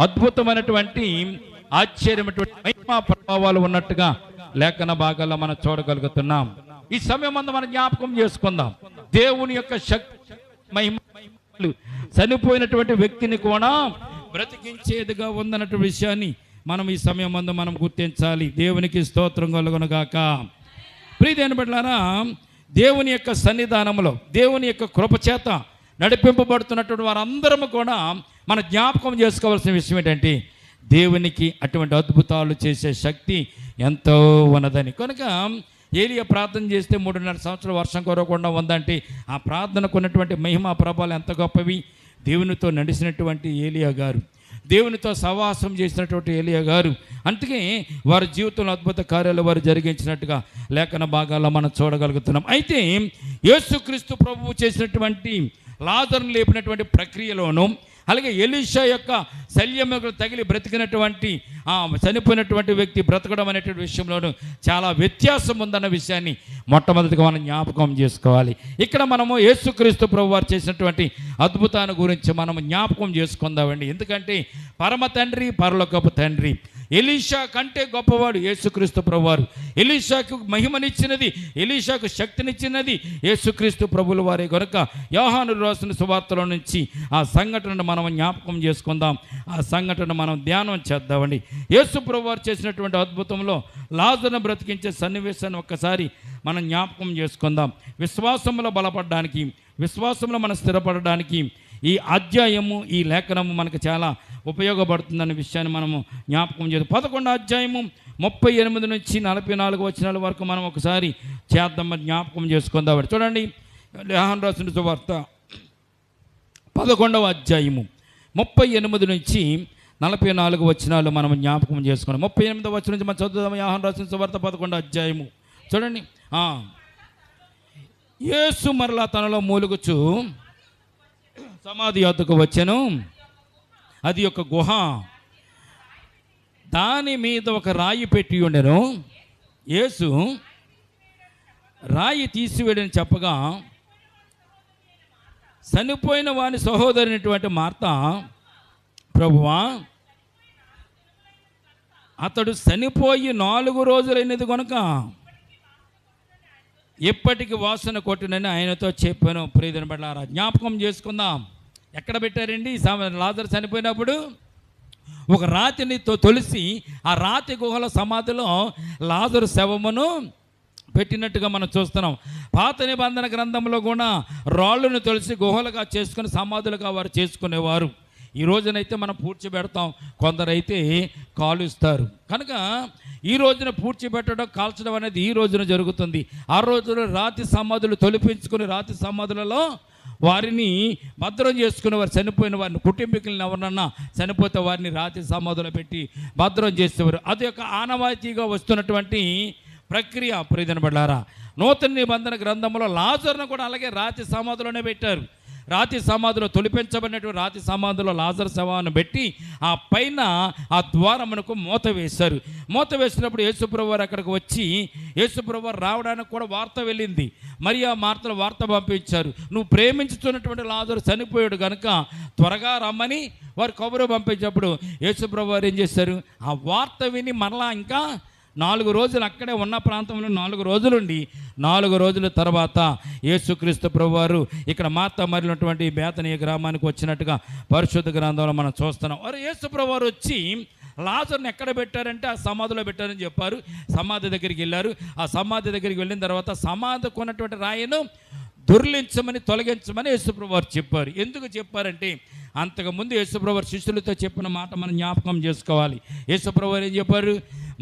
అద్భుతమైనటువంటి ఆశ్చర్యమైనటువంటి మహిమా ప్రభావాలు ఉన్నట్టుగా లేఖన భాగాల్లో మనం చూడగలుగుతున్నాం. ఈ సమయం అంతా మనం జ్ఞాపకం చేసుకుందాం. దేవుని యొక్క శక్తి, మహిమలు చనిపోయినటువంటి వ్యక్తిని కూడా బ్రతికించేదిగా ఉందన్నటువంటి విషయాన్ని మనం ఈ సమయం అంతా మనం గుర్తించాలి. దేవునికి స్తోత్రం కలుగును గాక. ప్రియమైన బిడ్డలారా, దేవుని యొక్క సన్నిధానంలో, దేవుని యొక్క కృపచేత నడిపింపబడుతున్నటువంటి వారందరము కూడా మన జ్ఞాపకం చేసుకోవాల్సిన విషయం ఏంటంటే దేవునికి అటువంటి అద్భుతాలు చేసే శక్తి ఎంతో ఉన్నదని. కనుక ఏలియా ప్రార్థన చేస్తే 3.5 సంవత్సరాలు వర్షం కురవకుండా ఉందంటే ఆ ప్రార్థనకు ఉన్నటువంటి మహిమా ప్రభావాలు ఎంత గొప్పవి. దేవునితో నడిచినటువంటి ఏలియా గారు, దేవునితో సహవాసం చేసినటువంటి ఏలియా గారు, అందుకే వారి జీవితంలో అద్భుత కార్యాలు వారు జరిగించినట్టుగా లేఖన భాగాల్లో మనం చూడగలుగుతున్నాం. అయితే యేసుక్రీస్తు ప్రభువు చేసినటువంటి లాజరును లేపినటువంటి ప్రక్రియలోనూ, అలాగే ఎలీషా యొక్క శల్యముకు తగిలి బ్రతికినటువంటి చనిపోయినటువంటి వ్యక్తి బ్రతకడం అనేటువంటి విషయంలోనూ చాలా వ్యత్యాసం ఉందన్న విషయాన్ని మొట్టమొదటిగా మనం జ్ఞాపకం చేసుకోవాలి. ఇక్కడ మనము యేసుక్రీస్తు ప్రభు వారు చేసినటువంటి అద్భుతాన్ని గురించి మనం జ్ఞాపకం చేసుకుందామండి. ఎందుకంటే పరమ తండ్రి, పరలోకపు తండ్రి ఎలీషా కంటే గొప్పవాడు యేసుక్రీస్తు ప్రభువారు. ఎలీషాకు మహిమనిచ్చినది, ఎలీషాకు శక్తినిచ్చినది యేసుక్రీస్తు ప్రభుల వారే కనుక యోహాను రాసిన సువార్తలో నుంచి ఆ సంఘటనను మనం జ్ఞాపకం చేసుకుందాం. ఆ సంఘటన మనం ధ్యానం చేద్దామండి. యేసు ప్రభువారు చేసినటువంటి అద్భుతంలో లాజరును బ్రతికించే సన్నివేశాన్ని ఒక్కసారి మనం జ్ఞాపకం చేసుకుందాం. విశ్వాసంలో బలపడడానికి, విశ్వాసంలో మనం స్థిరపడడానికి ఈ అధ్యాయము, ఈ లేఖనము మనకు చాలా ఉపయోగపడుతుందనే విషయాన్ని మనము జ్ఞాపకం చేద్దాం. 11వ అధ్యాయము 38 నుంచి 44 వచనాల వరకు మనం ఒకసారి చేద్దామని జ్ఞాపకం చేసుకుందాం. చూడండి, యోహాను రాసిన సువార్త 11వ అధ్యాయము 38 నుంచి 44 వచనాలు మనం జ్ఞాపకం చేసుకున్నాం. 38వ వచనం నుంచి మనం చదువుదాం. యోహాను రాసిన సువార్త 11వ అధ్యాయము చూడండి. యేసు మరలా తనలో మూలుగుచు సమాధి యొద్దకు వచ్చెను. అది ఒక గుహ, దాని మీద ఒక రాయి పెట్టి ఉండెను. యేసు రాయి తీసివేయడని చెప్పగా చనిపోయిన వాని సహోదరునటువంటి మార్త, ప్రభువా, అతడు చనిపోయి 4 రోజులైనది కనుక ఎప్పటికి వాసన కొట్టునని ఆయనతో చెప్పాను. ప్రియమైన బిడ్డలారా, జ్ఞాపకం చేసుకుందాం. ఎక్కడ పెట్టారండి? లాజరు చనిపోయినప్పుడు ఒక రాతిని తొలిసి ఆ రాతి గుహల సమాధిలో లాజరు శవమును పెట్టినట్టుగా మనం చూస్తున్నాం. పాత నిబంధన గ్రంథంలో కూడా రాళ్ళను తొలిసి గుహలుగా చేసుకుని సమాధులుగా వారు చేసుకునేవారు. ఈ రోజునైతే మనం పూడ్చిపెడతాం, కొందరైతే కాలుస్తారు. కనుక ఈ రోజున పూడ్చిపెట్టడం, కాల్చడం అనేది ఈ రోజున జరుగుతుంది. ఆ రోజున రాతి సమాధులు తొలిపించుకుని రాతి సమాధులలో వారిని భద్రం చేసుకునేవారు. చనిపోయిన వారిని, కుటుంబీకులను ఎవరన్నా చనిపోతే వారిని రాతి సమాధులు పెట్టి భద్రం చేసేవారు. అది ఒక ఆనవాయితీగా వస్తున్నటువంటి ప్రక్రియ. ప్రియమైన బిడ్డలారా, నూతన నిబంధన గ్రంథంలో లాజరును కూడా అలాగే రాతి సమాధిలోనే పెట్టారు. రాతి సమాధిలో తొలిపించబడినటువంటి రాతి సమాధిలో లాజరు శవాన్ని పెట్టి ఆ పైన ఆ ద్వారమునకు మూత వేశారు. మూత వేసినప్పుడు యేసుప్రభువారు అక్కడికి వచ్చి, యేసుప్రభువారు రావడానికి కూడా వార్త వెళ్ళింది. మరి ఆ మార్తలు వార్త పంపించారు, నువ్వు ప్రేమించుతున్నటువంటి లాజరు చనిపోయాడు కనుక త్వరగా రమ్మని వారు కబురు పంపించినప్పుడు యేసుప్రభువారు ఏం చేశారు? ఆ వార్త విని మరలా ఇంకా 4 రోజులు అక్కడే ఉన్న ప్రాంతంలో 4 రోజులుండి 4 రోజుల తర్వాత యేసుక్రీస్తు ప్రభువారు ఇక్కడ మార్తా మరినటువంటి బేతనీయ గ్రామానికి వచ్చినట్టుగా పరిశుద్ధ గ్రంథంలో మనం చూస్తున్నాం. వారు యేసు ప్రభువారు వచ్చి లాజరుని ఎక్కడ పెట్టారంటే ఆ సమాధిలో పెట్టారని చెప్పారు. సమాధి దగ్గరికి వెళ్ళారు. ఆ సమాధి దగ్గరికి వెళ్ళిన తర్వాత సమాధికి ఉన్నటువంటి రాయిను దొర్లించమని, తొలగించమని యేసుప్రభువారు చెప్పారు. ఎందుకు చెప్పారంటే అంతకుముందు యేసుప్రభువారు శిష్యులతో చెప్పిన మాట మనం జ్ఞాపకం చేసుకోవాలి. యేసుప్రభువారు ఏం చెప్పారు?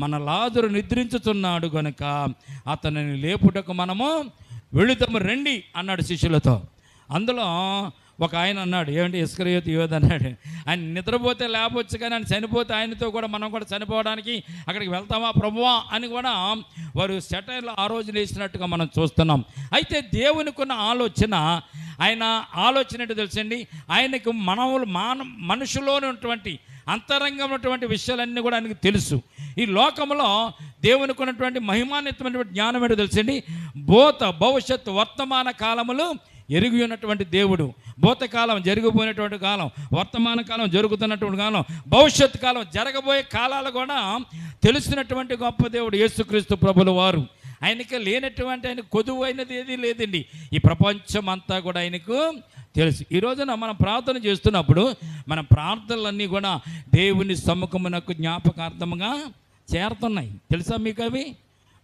మన లాజరు నిద్రించుతున్నాడు గనుక అతనిని లేపుటకు మనము వెళుతాము రండి అన్నాడు శిష్యులతో. అందులో ఒక ఆయన అన్నాడు, ఏమంటే ఇస్కరియోతు యోధ అన్నాడు, ఆయన నిద్రపోతే లేపొచ్చు కానీ ఆయన చనిపోతే ఆయనతో కూడా మనం కూడా చనిపోవడానికి అక్కడికి వెళ్తామా ప్రభువా అని కూడా వారు సెటైర్లు ఆ రోజు వేసినట్టుగా మనం చూస్తున్నాం. అయితే దేవునికి ఉన్న ఆలోచన, ఆయన ఆలోచన ఏంటో తెలుసండి, ఆయనకు మనుషులోని ఉన్నటువంటి అంతరంగం ఉన్నటువంటి విషయాలన్నీ కూడా ఆయనకు తెలుసు. ఈ లోకంలో దేవునికి ఉన్నటువంటి మహిమాన్వితమైనటువంటి జ్ఞానం ఏంటో తెలుసండి, భవిష్యత్తు వర్తమాన కాలములు ఎరిగి ఉన్నటువంటి దేవుడు. భూతకాలం జరిగిపోయినటువంటి కాలం, వర్తమాన కాలం జరుగుతున్నటువంటి కాలం, భవిష్యత్తు కాలం జరగబోయే కాలాలు కూడా తెలిసినటువంటి గొప్ప దేవుడు యేసుక్రీస్తు ప్రభుల వారు. ఆయనకి లేనటువంటి, ఆయన కొదువు అయినది ఏది లేదండి. ఈ ప్రపంచం అంతా కూడా ఆయనకు తెలుసు. ఈ రోజున మనం ప్రార్థన చేస్తున్నప్పుడు మన ప్రార్థనలన్నీ కూడా దేవుని సముఖమునకు జ్ఞాపకార్థముగా చేరుతున్నాయి. తెలుసా మీకు అవి?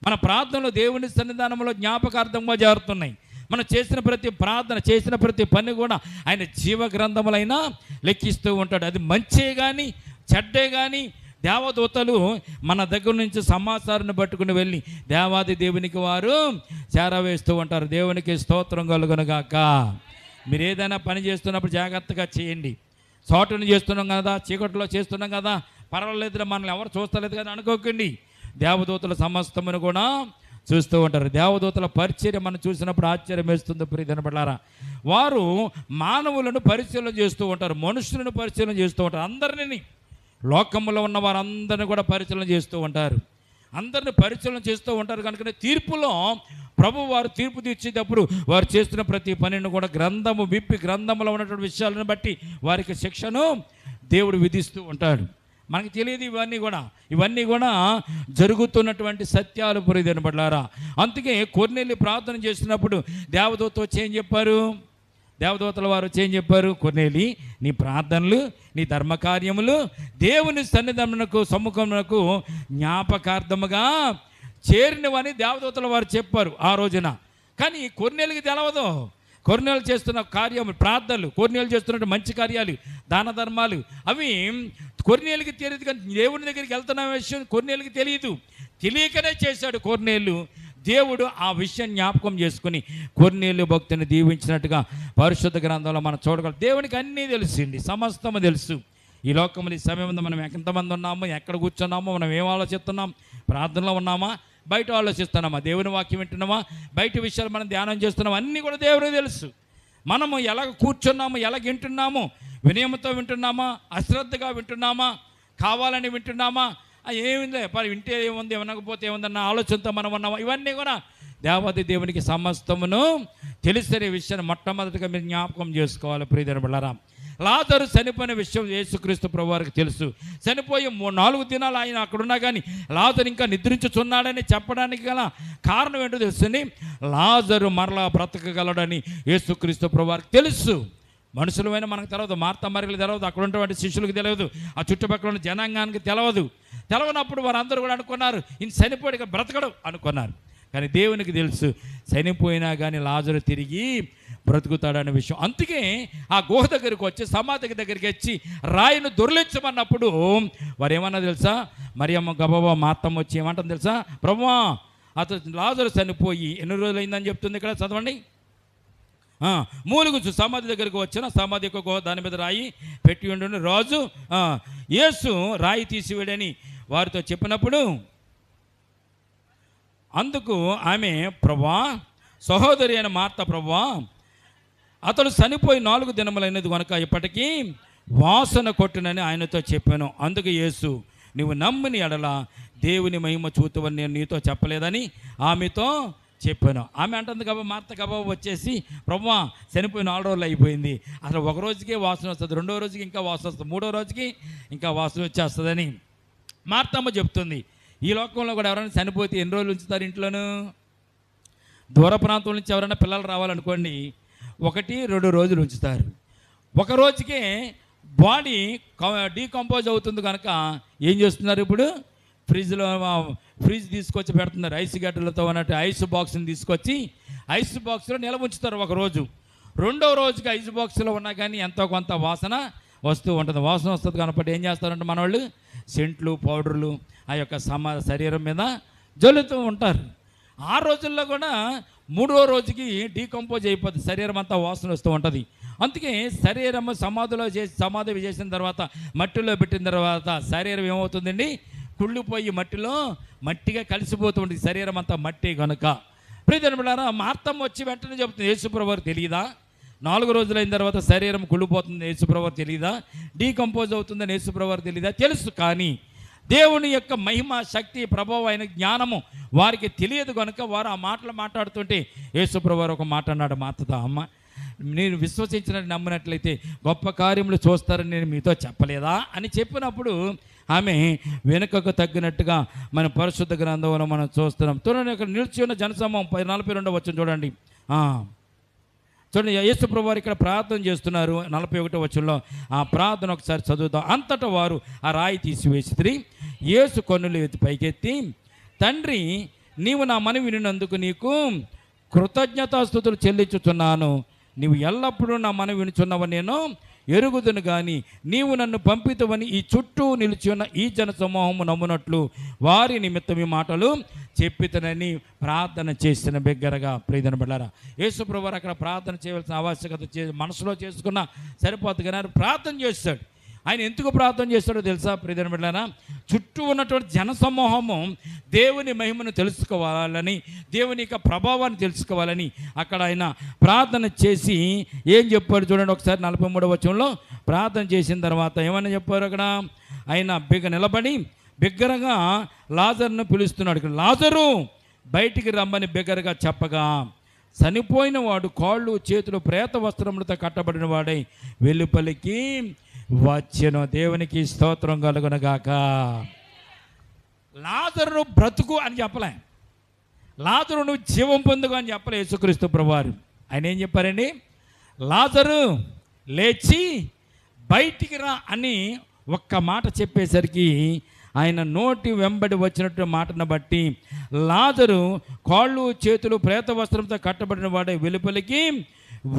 మన ప్రార్థనలు దేవుని సన్నిధానంలో జ్ఞాపకార్థంగా చేరుతున్నాయి. మనం చేసిన ప్రతి ప్రార్థన, చేసిన ప్రతి పని కూడా ఆయన జీవ గ్రంథములైనా లెక్కిస్తూ ఉంటాడు. అది మంచే కానీ చెడ్డే కానీ దేవదూతలు మన దగ్గర నుంచి సమాచారాన్ని పట్టుకుని వెళ్ళి దేవాది దేవునికి వారు చేరవేస్తూ ఉంటారు. దేవునికి స్తోత్రం కలుగునుగాక. మీరు ఏదైనా పని చేస్తున్నప్పుడు జాగ్రత్తగా చేయండి. చోటుని చేస్తున్నాం కదా, చీకట్లో చేస్తున్నాం కదా, పర్వాలేదు, మనల్ని ఎవరు చూస్తలేదు కదా అనుకోకండి. దేవదూతల సమస్తమును కూడా చూస్తూ ఉంటారు. దేవదూతల పరిచర్య మనం చూసినప్పుడు ఆశ్చర్యం వేస్తుంది. ప్రియమైన బిడ్డలారా, వారు మానవులను పరిశీలన చేస్తూ ఉంటారు, మనుషులను పరిశీలన చేస్తూ ఉంటారు. అందరినీ, లోకంలో ఉన్న వారందరినీ కూడా పరిశీలన చేస్తూ ఉంటారు. అందరిని పరిశీలన చేస్తూ ఉంటారు. కనుక తీర్పులో ప్రభు వారు తీర్పు తీర్చేటప్పుడు వారు చేస్తున్న ప్రతి పనిని కూడా గ్రంథము విప్పి గ్రంథంలో ఉన్నటువంటి విషయాలను బట్టి వారికి శిక్షను దేవుడు విధిస్తూ ఉంటాడు. మనకు తెలియదు ఇవన్నీ కూడా జరుగుతున్నటువంటి సత్యాలు పురిదని పడ్డారా. అందుకే కొర్నేలి ప్రార్థన చేస్తున్నప్పుడు దేవదూత వచ్చి ఏం చెప్పారు? దేవదూతల వారు వచ్చి ఏం చెప్పారు? కొర్నేలి, నీ ప్రార్థనలు, నీ ధర్మకార్యములు దేవుని సన్నిధానమునకు సమ్ముఖమునకు జ్ఞాపకార్థముగా చేరినవని దేవదూతల వారు చెప్పారు ఆ రోజున. కానీ కొర్నేలికి తెలవదు. కొర్నేలు చేస్తున్న కార్యము, ప్రార్థనలు, కొర్నేలు చేస్తున్న మంచి కార్యాలు, దాన ధర్మాలు అవి కొర్నేలుకి తెలియదు. కానీ దేవుని దగ్గరికి వెళ్తున్న విషయం కొర్నేలుకి తెలియదు. తెలియకనే చేశాడు కొర్నేలు. దేవుడు ఆ విషయం జ్ఞాపకం చేసుకుని కొర్నేలు భక్తుని దీవించినట్టుగా పరిశుద్ధ గ్రంథంలో మనం చూడగలం. దేవునికి అన్నీ తెలుసండి, సమస్తము తెలుసు. ఈ లోకంలో ఈ సమయంలో మనం ఎంతమంది ఉన్నామో, ఎక్కడ కూర్చున్నామో, మనం ఏం ఆలోచిస్తున్నాం, ప్రార్థనలో ఉన్నామా, బయట ఆలోచిస్తున్నామా, దేవుని వాక్యం వింటున్నామా, బయట విషయాలు మనం ధ్యానం చేస్తున్నామా, అన్నీ కూడా దేవుడికి తెలుసు. మనము ఎలాగ కూర్చున్నాము, ఎలాగ వింటున్నాము, వినయంతో వింటున్నామా, అశ్రద్ధగా వింటున్నామా, కావాలని వింటున్నామా, ఏమింది మరి వింటే ఏముంది, వినకపోతే ఏముందన్న ఆలోచనతో మనం ఉన్నామా, ఇవన్నీ కూడా దేవాది దేవునికి సమస్తమును తెలిసే విషయాన్ని మొట్టమొదటిగా మీరు జ్ఞాపకం చేసుకోవాలి. ప్రియమైన బిడ్డలారా, లాజరు చనిపోయిన విషయం యేసుక్రీస్తు ప్రభువారికి తెలుసు. చనిపోయి 4 దినాలు ఆయన అక్కడున్నా కానీ లాజరు ఇంకా నిద్రించుచున్నాడని చెప్పడానికి గల కారణం ఏంటో తెలుస్తుంది. లాజరు మరలా బ్రతకగలడని యేసుక్రీస్తు ప్రభువారికి తెలుసు. మనుషులమైన మనకు తెలియదు, మార్తా మరియలకు తెలియదు, అక్కడ ఉన్నటువంటి శిష్యులకు తెలియదు, ఆ చుట్టుపక్కల ఉన్న జనాంగానికి తెలవనప్పుడు వారందరూ కూడా అనుకున్నారు ఈయన చనిపోయి బ్రతకడు అనుకున్నారు. కానీ దేవునికి తెలుసు చనిపోయినా కానీ లాజరు తిరిగి బ్రతుకుతాడనే విషయం. అందుకే ఆ గుహ దగ్గరికి వచ్చి, సమాధి దగ్గరికి వచ్చి రాయిని దొర్లించమన్నప్పుడు వారు ఏమన్నా తెలుసా, మరియమ్మ గబబా మాత్తమ్మ వచ్చి ఏమంటుంది తెలుసా, ప్రభువా అతను లాజరు చనిపోయి ఎన్ని రోజులు అయిందని చెప్తుంది. ఇక్కడ చదవండి. మూలుగుచ్చు సమాధి దగ్గరికి వచ్చిన సమాధి యొక్క గుహ, దాని మీద రాయి పెట్టి ఉండి రాజు యేసు రాయి తీసివేడని వారితో చెప్పినప్పుడు అందుకు ఆమె, ప్రభువా, సహోదరి అయిన మార్త, ప్రభువా అతడు చనిపోయి 4 దినములైనది కనుక ఇప్పటికీ వాసన కొట్టునని ఆయనతో చెప్పాను. అందుకు యేసు, నువ్వు నమ్మిన ఎడల దేవుని మహిమ చూతువని నేను నీతో చెప్పలేదని ఆమెతో చెప్పాను. ఆమె అంటుంది కాబట్టి మార్త గబా వచ్చేసి, ప్రభువా చనిపోయి 4 రోజులు అయిపోయింది, అసలు ఒక రోజుకే వాసన వస్తుంది, 2వ రోజుకి ఇంకా వాసన వస్తుంది, 3వ రోజుకి ఇంకా వాసన వచ్చేస్తుందని మార్తమ్మ చెప్తుంది. ఈ లోకంలో కూడా ఎవరైనా చనిపోతే ఎన్ని రోజులు ఉంచుతారు ఇంట్లోనూ? దూర ప్రాంతం నుంచి ఎవరైనా పిల్లలు రావాలనుకోండి, 1-2 రోజులు ఉంచుతారు. ఒక రోజుకే బాడీ డీకంపోజ్ అవుతుంది కనుక ఏం చేస్తున్నారు, ఇప్పుడు ఫ్రిడ్జ్ తీసుకొచ్చి పెడుతున్నారు. ఐస్ గడ్డలతో ఉన్నట్టు ఐస్ బాక్స్ని తీసుకొచ్చి ఐస్ బాక్స్లో నిల్వ ఉంచుతారు ఒక రోజు. 2వ రోజుకి ఐస్ బాక్స్లో ఉన్నా కానీ ఎంతో కొంత వాసన వస్తూ ఉంటుంది. వాసన వస్తుంది కాబట్టి ఏం చేస్తారంటే మన వాళ్ళు సెంట్లు, పౌడర్లు ఆ యొక్క శరీరం మీద జల్లుతూ ఉంటారు. ఆ రోజుల్లో కూడా 3వ రోజుకి డీకంపోజ్ అయిపోతుంది, శరీరం అంతా వాసన వస్తూ ఉంటుంది. అందుకే శరీరం సమాధి చేసిన తర్వాత మట్టిలో పెట్టిన తర్వాత శరీరం ఏమవుతుందండి, కుళ్ళిపోయి మట్టిగా కలిసిపోతుంది, శరీరం అంతా మట్టి కనుక. ప్రియమైన మార్తమ్మ వచ్చి వెంటనే చెబుతుంది, యేసుప్రభువు తెలియదా 4 రోజులైన తర్వాత శరీరం కుళ్ళిపోతుంది, యేసుప్రభువు తెలియదా, డీకంపోజ్ అవుతుందని యేసుప్రభువు తెలియదా? తెలుసు. కానీ దేవుని యొక్క మహిమ, శక్తి, ప్రభావం అయిన జ్ఞానము వారికి తెలియదు కనుక వారు ఆ మాటలు మాట్లాడుతుంటే యేసుప్రభువు ఒక మాట అన్నాడు మార్తతో, అమ్మ నేను విశ్వసించినట్టు నమ్మినట్లయితే గొప్ప కార్యములు చూస్తారని నేను మీతో చెప్పలేదా అని చెప్పినప్పుడు ఆమె వెనుకకు తగ్గినట్టుగా మన పరిశుద్ధ గ్రంథంలో మనం చూస్తున్నాం. చూడండి, ఇక్కడ నిలిచి ఉన్న జనసమూహం 42వ వచనం చూడండి. చూడండి, యేసుప్రభువు వారు ఇక్కడ ప్రార్థన చేస్తున్నారు. 41వ వచనంలో ఆ ప్రార్థన ఒకసారి చదువుతాం. అంతటా వారు ఆ రాయి తీసివేసి యేసు కన్నులు ఎత్తి పైకెత్తి, తండ్రి నీవు నా మనవి వినినందుకు నీకు కృతజ్ఞతాస్తుతులు చెల్లించుచున్నాను. నీవు ఎల్లప్పుడూ నా మనవి వినుచున్నవని నేను ఎరుగుదును, కానీ నీవు నన్ను పంపితవని ఈ చుట్టూ నిలిచి ఉన్న ఈ జన సమూహము నమ్మునట్లు వారి నిమిత్తం ఈ మాటలు చెప్పితనని ప్రార్థన చేసిన బిగ్గరగా. ప్రియమైన బిడ్డలారా, యేసుప్రభువు అక్కడ ప్రార్థన చేయవలసిన ఆవశ్యకత మనసులో చేసుకున్న సరిపోతుంది, కానీ ప్రార్థన చేస్తాడు. ఆయన ఎందుకు ప్రార్థన చేస్తాడో తెలుసా ప్రియమైన బిడ్డలారా? చుట్టూ ఉన్నటువంటి జనసమూహము దేవుని మహిమను తెలుసుకోవాలని, దేవుని యొక్క ప్రభావాన్ని తెలుసుకోవాలని అక్కడ ఆయన ప్రార్థన చేసి ఏం చెప్పాడు చూడండి ఒకసారి. 43వ వచనంలో ప్రార్థన చేసిన తర్వాత ఏమని చెప్పారు అక్కడ? ఆయన నిలబడి బిగ్గరగా లాజరును పిలుస్తున్నాడు. ఇక్కడ లాజరు బయటికి రమ్మని బిగ్గరగా చెప్పగా చనిపోయిన వాడు కాళ్ళు చేతులు ప్రేత వస్త్రములతో కట్టబడిన వాడై వెలుపలికి వచ్చెను. దేవునికి స్తోత్రం కలుగునగాక. లాజరును బ్రతుకు అని చెప్పలే, లాజరును జీవం పొందుకు అని చెప్పలే యేసుక్రీస్తు ప్రభువారు. ఆయన ఏం చెప్పారండి? లాజరు లేచి బయటికి రా అని ఒక్క మాట చెప్పేసరికి ఆయన నోటి వెంబడి వచ్చినట్టు మాటను బట్టి లాజరు కాళ్ళు చేతులు ప్రేత వస్త్రంతో కట్టబడిన వాడే వెలుపలికి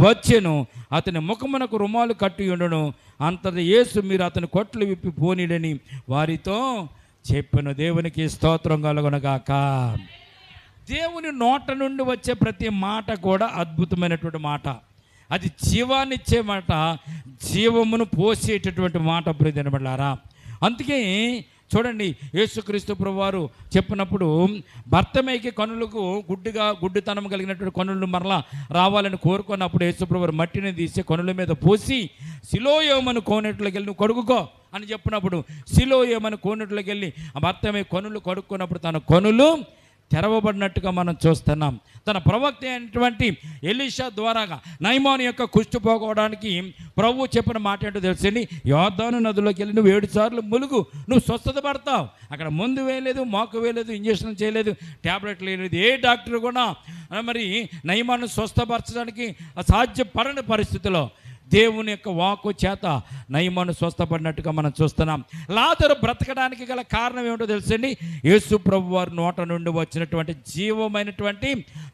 వచ్చెను. అతని ముఖమునకు రుమాలు కట్టి ఉండను. అంతటి యేసు మీరు అతని కొట్లు విప్పి పోనీడని వారితో చెప్పెను. దేవునికి స్తోత్రం కలుగునగాక. దేవుని నోట నుండి వచ్చే ప్రతి మాట కూడా అద్భుతమైనటువంటి మాట. అది జీవాన్నిచ్చే మాట, జీవమును పోసేటటువంటి మాట ప్రియమైనవారా. అందుకే చూడండి, యేసుక్రీస్తు ప్రభువారు చెప్పినప్పుడు భర్తమేకి కనులకు గుడ్డితనం కలిగినటువంటి కనులు మరలా రావాలని కోరుకున్నప్పుడు యేసుప్రభువారు మట్టిని తీసి కనుల మీద పోసి సిలోయేమని కోనేట్లోకి వెళ్ళి నువ్వు కడుగుకో అని చెప్పినప్పుడు సిలోయేమని కోనేట్లోకి వెళ్ళి ఆ భర్తమే కనులు కడుక్కున్నప్పుడు తన కనులు తెరవబడినట్టుగా మనం చూస్తున్నాం. తన ప్రవక్త అయినటువంటి ఎలీషా ద్వారాగా నయమాను యొక్క కుష్టు పోగొడానికి ప్రభువు చెప్పిన మాట ఏంటో తెలుసండి? యోర్దాను నదిలోకి వెళ్ళి నువ్వు 7 సార్లు ములుగు, నువ్వు స్వస్థత పడతావు. అక్కడ మందు వేయలేదు, మాకు వేయలేదు, ఇంజక్షన్ చేయలేదు, ట్యాబ్లెట్లు వేయలేదు. ఏ డాక్టర్ కూడా మరి నయమాను స్వస్థపరచడానికి సాధ్యపడని పరిస్థితిలో దేవుని యొక్క వాక్కు చేత నయమాను స్వస్థపడినట్టుగా మనం చూస్తున్నాం. లాజరు బ్రతకడానికి గల కారణం ఏమిటో తెలుసండి? యేసు ప్రభు వారి నోట నుండి వచ్చినటువంటి జీవమైనటువంటి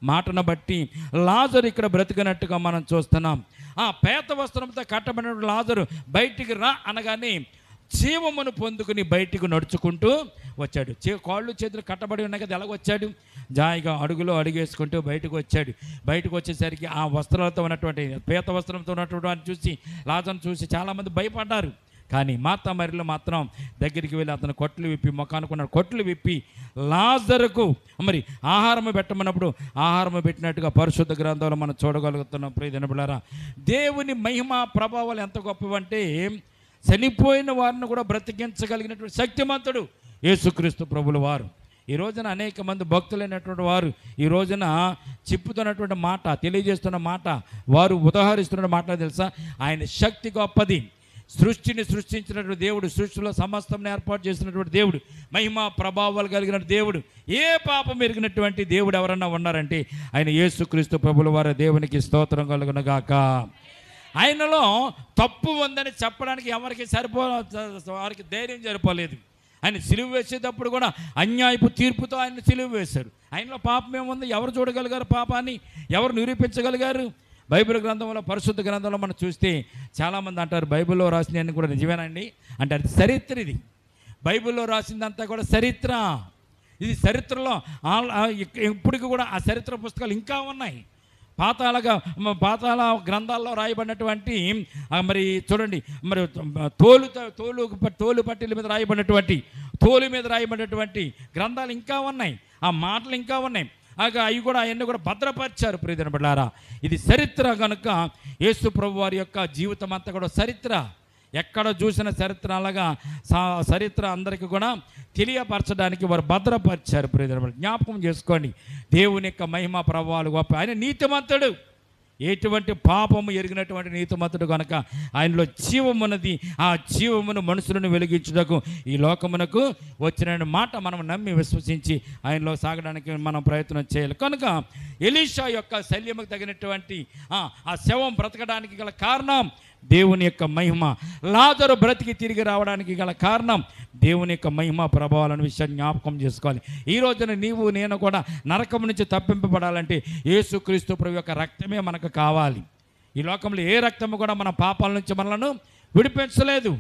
మాటను బట్టి లాజరు ఇక్కడ బ్రతికినట్టుగా మనం చూస్తున్నాం. ఆ పేత వస్త్రంతో కట్టబడిన లాజరు బయటికి రా అనగానే జీవమును పొందుకుని బయటికి నడుచుకుంటూ వచ్చాడు. కాళ్ళు చేతులు కట్టబడి ఉన్నాయి కదా, ఎలాగొచ్చాడు? జాయిగా అడుగులో అడుగేసుకుంటూ బయటకు వచ్చాడు. బయటకు వచ్చేసరికి ఆ వస్త్రాలతో ఉన్నటువంటి పేత వస్త్రంతో ఉన్నటువంటి వాడిని చూసి, లాజరును చూసి చాలామంది భయపడ్డారు. కానీ మార్తా మరియలు మాత్రం దగ్గరికి వెళ్ళి అతను కొట్లు విప్పి, ముఖానుకున్న కొట్లు విప్పి లాజరుకు మరి ఆహారం పెట్టమన్నప్పుడు ఆహారం పెట్టినట్టుగా పరిశుద్ధ గ్రంథంలో మనం చూడగలుగుతున్నాం. ప్రియమైనవారా, దేవుని మహిమ ప్రభావాలు ఎంత గొప్పవంటే చనిపోయిన వారిని కూడా బ్రతికించగలిగినటువంటి శక్తిమంతుడు యేసుక్రీస్తు ప్రభుల వారు. ఈ రోజున అనేక మంది భక్తులైనటువంటి వారు ఈ రోజున చెప్పుతున్నటువంటి మాట, తెలియజేస్తున్న మాట, వారు ఉదాహరిస్తున్న మాట తెలుసా? ఆయన శక్తి గొప్పది. సృష్టిని సృష్టించినటువంటి దేవుడు, సృష్టిలో సమస్తం ఏర్పాటు చేసినటువంటి దేవుడు, మహిమ ప్రభావాలు కలిగిన దేవుడు, ఏ పాపం ఎరిగినటువంటి దేవుడు ఎవరన్నా ఉన్నారంటే ఆయన యేసుక్రీస్తు ప్రభుల వారు. దేవునికి స్తోత్రం కలుగునగాక. ఆయనలో తప్పు ఉందని చెప్పడానికి ఎవరికి వారికి ధైర్యం సరిపోలేదు. ఆయన సిలువ వేసేటప్పుడు కూడా అన్యాయపు తీర్పుతో ఆయన సిలువ వేశారు. ఆయనలో పాపం ఏముంది? ఎవరు చూడగలిగారు పాపాన్ని? ఎవరు నిరూపించగలిగారు? బైబిల్ గ్రంథంలో, పరిశుద్ధ గ్రంథంలో మనం చూస్తే చాలామంది అంటారు బైబిల్లో రాసినవన్నీ కూడా నిజమేనండి అంటే అది చరిత్ర. ఇది బైబిల్లో రాసిందంతా కూడా చరిత్ర. ఇది చరిత్రలో ఇప్పటికి కూడా ఆ చరిత్ర పుస్తకాలు ఇంకా ఉన్నాయి. పాతాళ గ్రంథాల్లో రాయబడినటువంటి మరి చూడండి, మరి తోలు పట్టీల మీద రాయబడినటువంటి, తోలు మీద రాయబడినటువంటి గ్రంథాలు ఇంకా ఉన్నాయి. ఆ మాటలు ఇంకా ఉన్నాయి. అవి కూడా అవన్నీ కూడా భద్రపరిచారు. ప్రియమైన బిడ్డలారా, ఇది చరిత్ర కనుక యేసు ప్రభు వారి యొక్క జీవితం అంతా కూడా చరిత్ర. ఎక్కడ చూసిన చరిత్ర అలాగా చరిత్ర అందరికీ కూడా తెలియపరచడానికి వారు భద్రపరిచారు. ప్రియమైన జ్ఞాపకం చేసుకోండి, దేవుని యొక్క మహిమ ప్రభావాలు గొప్ప. ఆయన నీతిమంతుడు, ఎటువంటి పాపము ఎరిగినటువంటి నీతిమంతుడు కనుక ఆయనలో జీవమున్నది. ఆ జీవమును మనుషులను వెలిగించుటకు ఈ లోకమునకు వచ్చిన మాట మనం నమ్మి విశ్వసించి ఆయనలో సాగడానికి మనం ప్రయత్నం చేయాలి. కనుక ఎలీషా యొక్క శల్యముకు తగినటువంటి ఆ శవం బ్రతకడానికి గల కారణం దేవుని యొక్క మహిమ. లాజరు బ్రతికి తిరిగి రావడానికి గల కారణం దేవుని యొక్క మహిమ ప్రభావాలను విషయాన్ని జ్ఞాపకం చేసుకోవాలి. ఈ రోజున నీవు నేను కూడా నరకం నుంచి తప్పింపబడాలంటే యేసుక్రీస్తు ప్రభు యొక్క రక్తమే మనకు కావాలి. ఈ లోకంలో ఏ రక్తము కూడా మన పాపాల నుంచి మనలను విడిపించలేదు.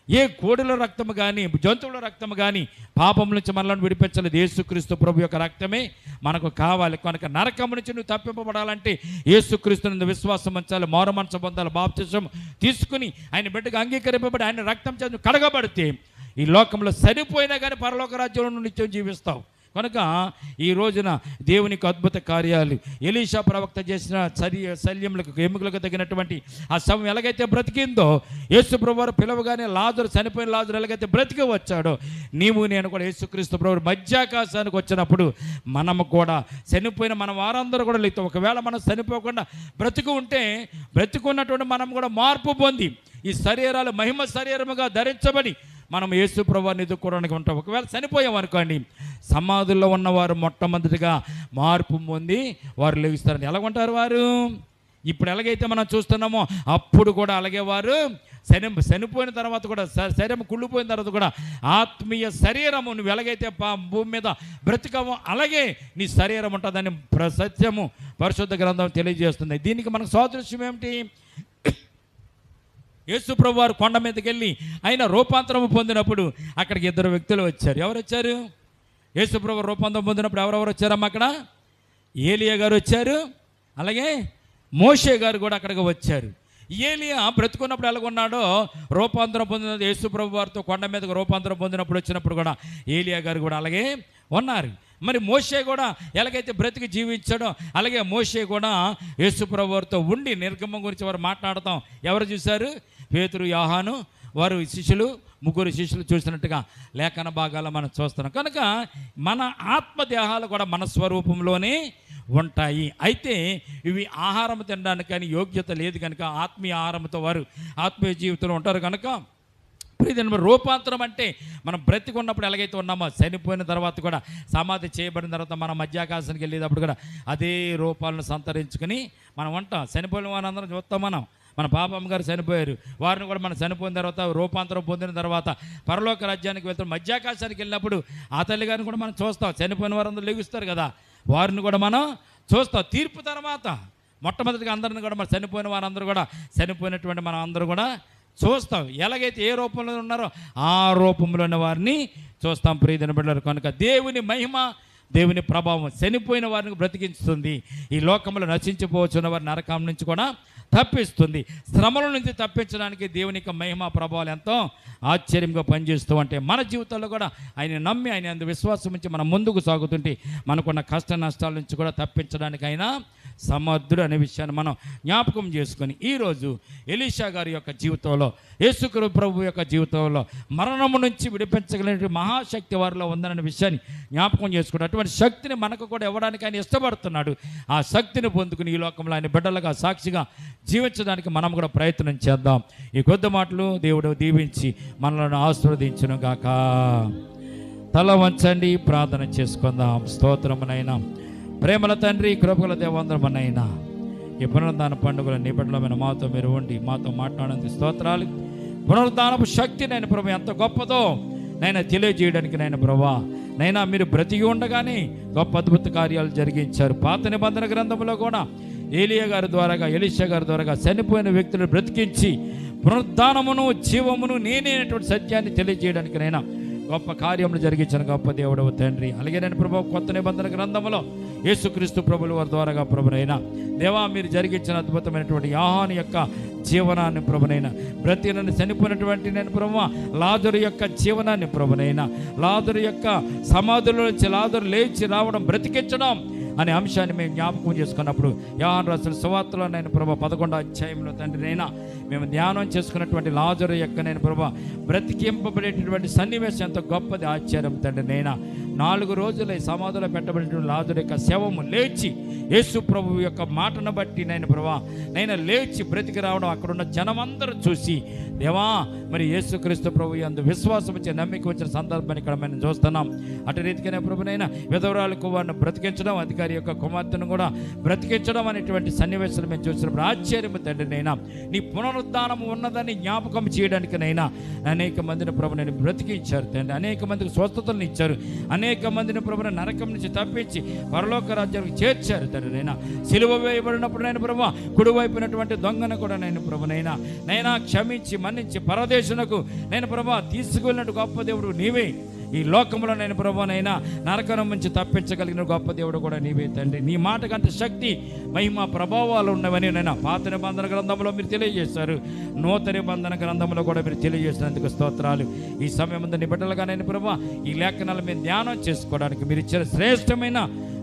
ఏ కోడిల రక్తము కానీ, జంతువుల రక్తము కానీ పాపం నుంచి మనలను విడిపించలేదు. యేసుక్రీస్తు ప్రభు యొక్క రక్తమే మనకు కావాలి. కనుక నరకం నుంచి నువ్వు తప్పింపబడాలంటే యేసుక్రీస్తుని విశ్వాసం ఉంచాలి, మారుమనసు పొందాలి, బాప్తిసం తీసుకుని ఆయన బిడ్డగా అంగీకరింపబడి ఆయన రక్తం చేత కడగబడితే ఈ లోకంలో సరిపోయినా కానీ పరలోక రాజ్యంలో నిత్యం జీవిస్తావు. కనుక ఈ రోజున దేవునికి అద్భుత కార్యాలు ఎలీషా ప్రవక్త చేసిన శల్యములకు, ఎముకలకు తగినటువంటి ఆ శవం ఎలాగైతే బ్రతికిందో, యేసు ప్రభు వారు పిలవగానే లాజరు, చనిపోయిన లాజరు ఎలాగైతే బ్రతికి వచ్చాడో, నీవు నేను కూడా యేసుక్రీస్తు ప్రభు మధ్యాకాశానికి వచ్చినప్పుడు మనము కూడా చనిపోయిన మన వారందరూ కూడా లేతాం. ఒకవేళ మనం చనిపోకుండా బ్రతుకు ఉంటే, బ్రతుకున్నటువంటి మనం కూడా మార్పు పొంది ఈ శరీరాలు మహిమ శరీరముగా ధరించబడి మనం యేసు ప్రభువుని ఎదుర్కోవడానికి ఉంటాం. ఒకవేళ చనిపోయాం అనుకోండి, సమాధుల్లో ఉన్నవారు మొట్టమొదటిగా మార్పు పొంది వారు లెగుస్తారని. ఎలాగుంటారు వారు? ఇప్పుడు ఎలాగైతే మనం చూస్తున్నామో అప్పుడు కూడా అలాగే వారు చనిపోయిన తర్వాత కూడా, శరీరం కుళ్ళిపోయిన తర్వాత కూడా ఆత్మీయ శరీరము నువ్వు ఎలాగైతే భూమి మీద బ్రతికమో అలాగే నీ శరీరం ఉంటుందని సత్యము పరిశుద్ధ గ్రంథం తెలియజేస్తుంది. దీనికి మనకు సాదృశ్యం ఏమిటి? యేసు ప్రభు వారు కొండ మీదకి వెళ్ళి ఆయన రూపాంతరం పొందినప్పుడు అక్కడికి ఇద్దరు వ్యక్తులు వచ్చారు. ఎవరు వచ్చారు? యేసు ప్రభు రూపాంతరం పొందినప్పుడు ఎవరెవరు వచ్చారమ్మా? అక్కడ ఏలియా గారు వచ్చారు, అలాగే మోషే గారు కూడా అక్కడికి వచ్చారు. ఏలియా బ్రతుకున్నప్పుడు ఎలాగున్నాడో రూపాంతరం పొందిన యేసు ప్రభు వారితో కొండ మీదకి రూపాంతరం పొందినప్పుడు వచ్చినప్పుడు కూడా ఏలియా గారు కూడా అలాగే ఉన్నారు. మరి మోషే కూడా ఎలాగైతే బ్రతికి జీవించాడో అలాగే మోషే కూడా యేసు ప్రభు వారితో ఉండి నిర్గమం గురించి వారు మాట్లాడతాం. ఎవరు చూశారు? పేతురు, యోహాను వారు శిష్యులు, ముగ్గురు శిష్యులు చూసినట్టుగా లేఖన భాగాలు మనం చూస్తున్నాం. కనుక మన ఆత్మదేహాలు కూడా మన స్వరూపంలోనే ఉంటాయి. అయితే ఇవి ఆహారం తినడానికి కానీ యోగ్యత లేదు కనుక ఆత్మీయ ఆహారంతో వారు ఆత్మీయ జీవితంలో ఉంటారు. కనుక ప్రియమైన రూపాంతరం అంటే మనం బ్రతికున్నప్పుడు ఎలాగైతే ఉన్నామో చనిపోయిన తర్వాత కూడా సమాధి చేయబడిన తర్వాత మనం మధ్యాకాశానికి వెళ్ళేటప్పుడు కూడా అదే రూపాలను సంతరించుకొని మనం ఉంటాం. చనిపోయిన వారందరం చూస్తాం. మన పాపమ్మ గారు చనిపోయారు, వారిని కూడా మనం చనిపోయిన తర్వాత రూపాంతరం పొందిన తర్వాత పరలోక రాజ్యానికి వెళ్తాం. మధ్యాకాశానికి వెళ్ళినప్పుడు ఆ తల్లి గారిని కూడా మనం చూస్తాం. చనిపోయిన వారందరూ లెగుస్తారు కదా, వారిని కూడా మనం చూస్తాం. తీర్పు తర్వాత మొట్టమొదటిగా అందరిని కూడా మన చనిపోయిన వారందరూ కూడా చనిపోయినటువంటి మనం అందరూ కూడా చూస్తాం. ఎలాగైతే ఏ రూపంలో ఉన్నారో ఆ రూపంలో ఉన్న వారిని చూస్తాం. ప్రియమైన బిడ్డలారా, కనుక దేవుని మహిమ, దేవుని ప్రభావం చనిపోయిన వారిని బ్రతికిస్తుంది. ఈ లోకంలో నశించిపోవచ్చున్న వారి నరకం నుంచి కూడా తప్పిస్తుంది. శ్రమల నుంచి తప్పించడానికి దేవుని యొక్క మహిమ ప్రభావాలు ఎంతో ఆశ్చర్యంగా పనిచేస్తూ అంటే మన జీవితంలో కూడా ఆయన నమ్మి ఆయన అందు విశ్వాసం నుంచి మనం ముందుకు సాగుతుంటే మనకున్న కష్ట నష్టాల నుంచి కూడా తప్పించడానికి ఆయన సమర్థుడు అనే విషయాన్ని మనం జ్ఞాపకం చేసుకొని ఈరోజు ఎలీషా గారి యొక్క జీవితంలో, యేసుక్రీస్తు ప్రభు యొక్క జీవితంలో మరణము నుంచి విడిపించగలిగిన మహాశక్తి వారిలో ఉందనే విషయాన్ని జ్ఞాపకం చేసుకుంటాడు. అటువంటి శక్తిని మనకు కూడా ఇవ్వడానికి ఆయన ఇష్టపడుతున్నాడు. ఆ శక్తిని పొందుకుని ఈ లోకంలో ఆయన బిడ్డలుగా సాక్షిగా జీవించడానికి మనం కూడా ప్రయత్నం చేద్దాం. ఈ కొద్ది మాటలు దేవుడు దీవించి మనలను ఆశీర్వదించును గాక. తల వంచండి, ప్రార్థన చేసుకుందాం. స్తోత్రమునైనా ప్రేమల తండ్రి, కృపగల దేవందరమనైనా ఈ పునరుద్ధాన పండుగల నిబిడలమైన మాతో మీరు ఉండి మాతో మాట్లాడడానికి స్తోత్రాలు. పునరుద్ధానపు శక్తి నేను ప్రభు ఎంత గొప్పదో నైనా తెలియజేయడానికి నైనా ప్రభా నైనా మీరు బ్రతికి ఉండగానే గొప్ప అద్భుత కార్యాలు జరిగించారు. పాత నిబంధన గ్రంథంలో కూడా ఏలియా గారి ద్వారాగా, ఎలీషా గారి ద్వారాగా చనిపోయిన వ్యక్తులను బ్రతికించి పునరుద్ధానమును జీవమును నేనేటువంటి సత్యాన్ని తెలియజేయడానికి నైనా గొప్ప కార్యములు జరిగించిన గొప్ప దేవుడవు తండ్రి. అలాగే నేను ప్రభు కొత్త నిబంధన గ్రంథంలో యేసుక్రీస్తు ప్రభుల వారి ద్వారాగా ప్రభునైనా దేవా మీరు జరిగించిన అద్భుతమైనటువంటి యోహాను యొక్క జీవనాన్ని ప్రభునైనా, నన్ను చనిపోయినటువంటి నేను ప్రభు లాజరు యొక్క జీవనాన్ని ప్రభునైనా, లాజరు యొక్క సమాధుల నుంచి లాజరు లేచి రావడం, బ్రతికించడం అనే అంశాన్ని మేము జ్ఞాపకం చేసుకున్నప్పుడు యోహాను రాసిన సువార్తలో నేను ప్రభు 11వ అధ్యాయంలో తండ్రి నైనా మేము ధ్యానం చేసుకున్నటువంటి లాజరు యొక్క నేను ప్రభు బ్రతికింపబడేటటువంటి సన్నివేశం ఎంత గొప్పది, ఆశ్చర్యం తండ్రి నైనా. 4 రోజుల సమాధిలో పెట్టబడినటువంటి లాజరు యొక్క శవము లేచి యేసు ప్రభు యొక్క మాటను బట్టి నేను ప్రభా నైనా లేచి బ్రతికి రావడం అక్కడున్న జనమందరూ చూసి దేవా మరి యేసుక్రీస్తు ప్రభు యందు విశ్వాసం వచ్చే నమ్మిక వచ్చిన సందర్భాన్ని ఇక్కడ మనం చూస్తున్నాం. అటు రీతిగానే ప్రభునైనా విధవరాలకు వారిని బ్రతికించడం, అధికారి యొక్క కుమార్తెను కూడా బ్రతికించడం అనేటువంటి సన్నివేశాలు మేము చూసినప్పుడు ఆశ్చర్యము తండ్రి నైనా నీ పునరుద్ధానం ఉన్నదని జ్ఞాపకం చేయడానికినైనా అనేక మందిని ప్రభు నేను బ్రతికించారు తండ్రి. అనేక మందికి స్వస్థతలను ఇచ్చారు. అనేక మందిని ప్రభుని నరకం నుంచి తప్పించి పరలోక రాజ్యానికి చేర్చారు తండ్రి నైనా. సిలువ వేయబడినప్పుడు నేను ప్రభు కుడివైపునటువంటి దొంగను కూడా నేను ప్రభునైనా నైనా క్షమించి మన్నించి పరదేశునకు నేను ప్రభు తీసుకువెళ్ళినట్టు గొప్ప దేవుడు నీవే. ఈ లోకంలో నేను ప్రభునైనా నరకం నుంచి తప్పించగలిగిన గొప్ప దేవుడు కూడా నీవే తండ్రి. నీ మాట కంటే శక్తి, మహిమ, ప్రభావాలు ఉన్నవని నేను పాత నిబంధన గ్రంథంలో మీరు తెలియజేశారు. నూతన నిబంధన గ్రంథంలో కూడా మీరు తెలియజేసినందుకు స్తోత్రాలు. ఈ సమయం ముందు నీ బిడ్డలుగా నేను ప్రభు ఈ లేఖనాలు మేము ధ్యానం చేసుకోవడానికి మీరు ఇచ్చిన శ్రేష్టమైన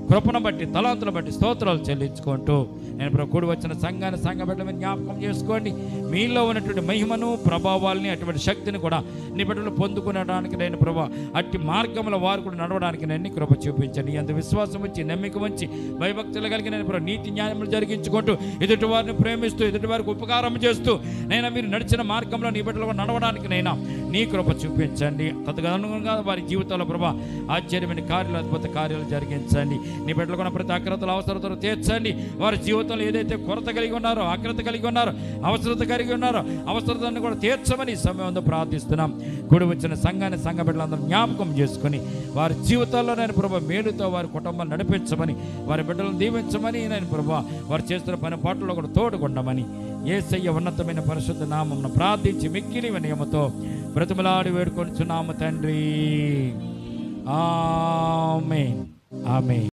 కృపను బట్టి తలాంతులు బట్టి స్తోత్రాలు చెల్లించుకుంటూ నేను ప్రభు కూడి వచ్చిన సంఘ బిడ్డల మీద జ్ఞాపకం చేసుకోండి. మీలో ఉన్నటువంటి మహిమను ప్రభావాల్ని అటువంటి శక్తిని కూడా నీ బిడ్డలు పొందుకునడానికి నేను ప్రభా అట్టి మార్గంలో వారు కూడా నడవడానికి నేను కృప చూపించండి. అంత విశ్వాసం వచ్చి నమ్మిక వచ్చి భయభక్తులు కలిగి నేను ప్రభు నీతి న్యాయములు జరిగించుకుంటూ ఎదుటి వారిని ప్రేమిస్తూ ఎదుటి వారికి ఉపకారం చేస్తూ నైనా మీరు నడిచిన మార్గంలో నీ బిడ్డలు నడవడానికి నైనా నీ కృప చూపించండి. తదనుగుణంగా వారి జీవితంలో ప్రభా ఆశ్చర్యమైన కార్యాలు అద్భుత కార్యాలు జరిగించండి. నీ బిడ్డలు కూడా ప్రతి అక్రతలు అవసరతలు తీర్చండి. వారి జీవితంలో ఏదైతే కొరత కలిగి ఉన్నారో అక్రత కలిగి ఉన్నారో అవసరత కలిగి ఉన్నారో అవసరతను కూడా తీర్చమని సమయంలో ప్రార్థిస్తున్నాం. కూడి వచ్చిన సంఘ బిడ్డలందరూ జ్ఞాపకం చేసుకుని వారి జీవితాల్లో నేను ప్రభా మేలుతో వారి కుటుంబాన్ని నడిపించమని వారి బిడ్డలను దీవించమని నేను ప్రభా వారు చేస్తున్న పని పాటల్లో కూడా తోడుకొండమని యేసయ్య ఉన్నతమైన పరిశుద్ధ నామమున ప్రార్థించి మిక్కిలి వినయముతో బ్రతిమలాడి వేడుకొనుచున్నాము తండ్రి. ఆమేన్. ఆమేన్.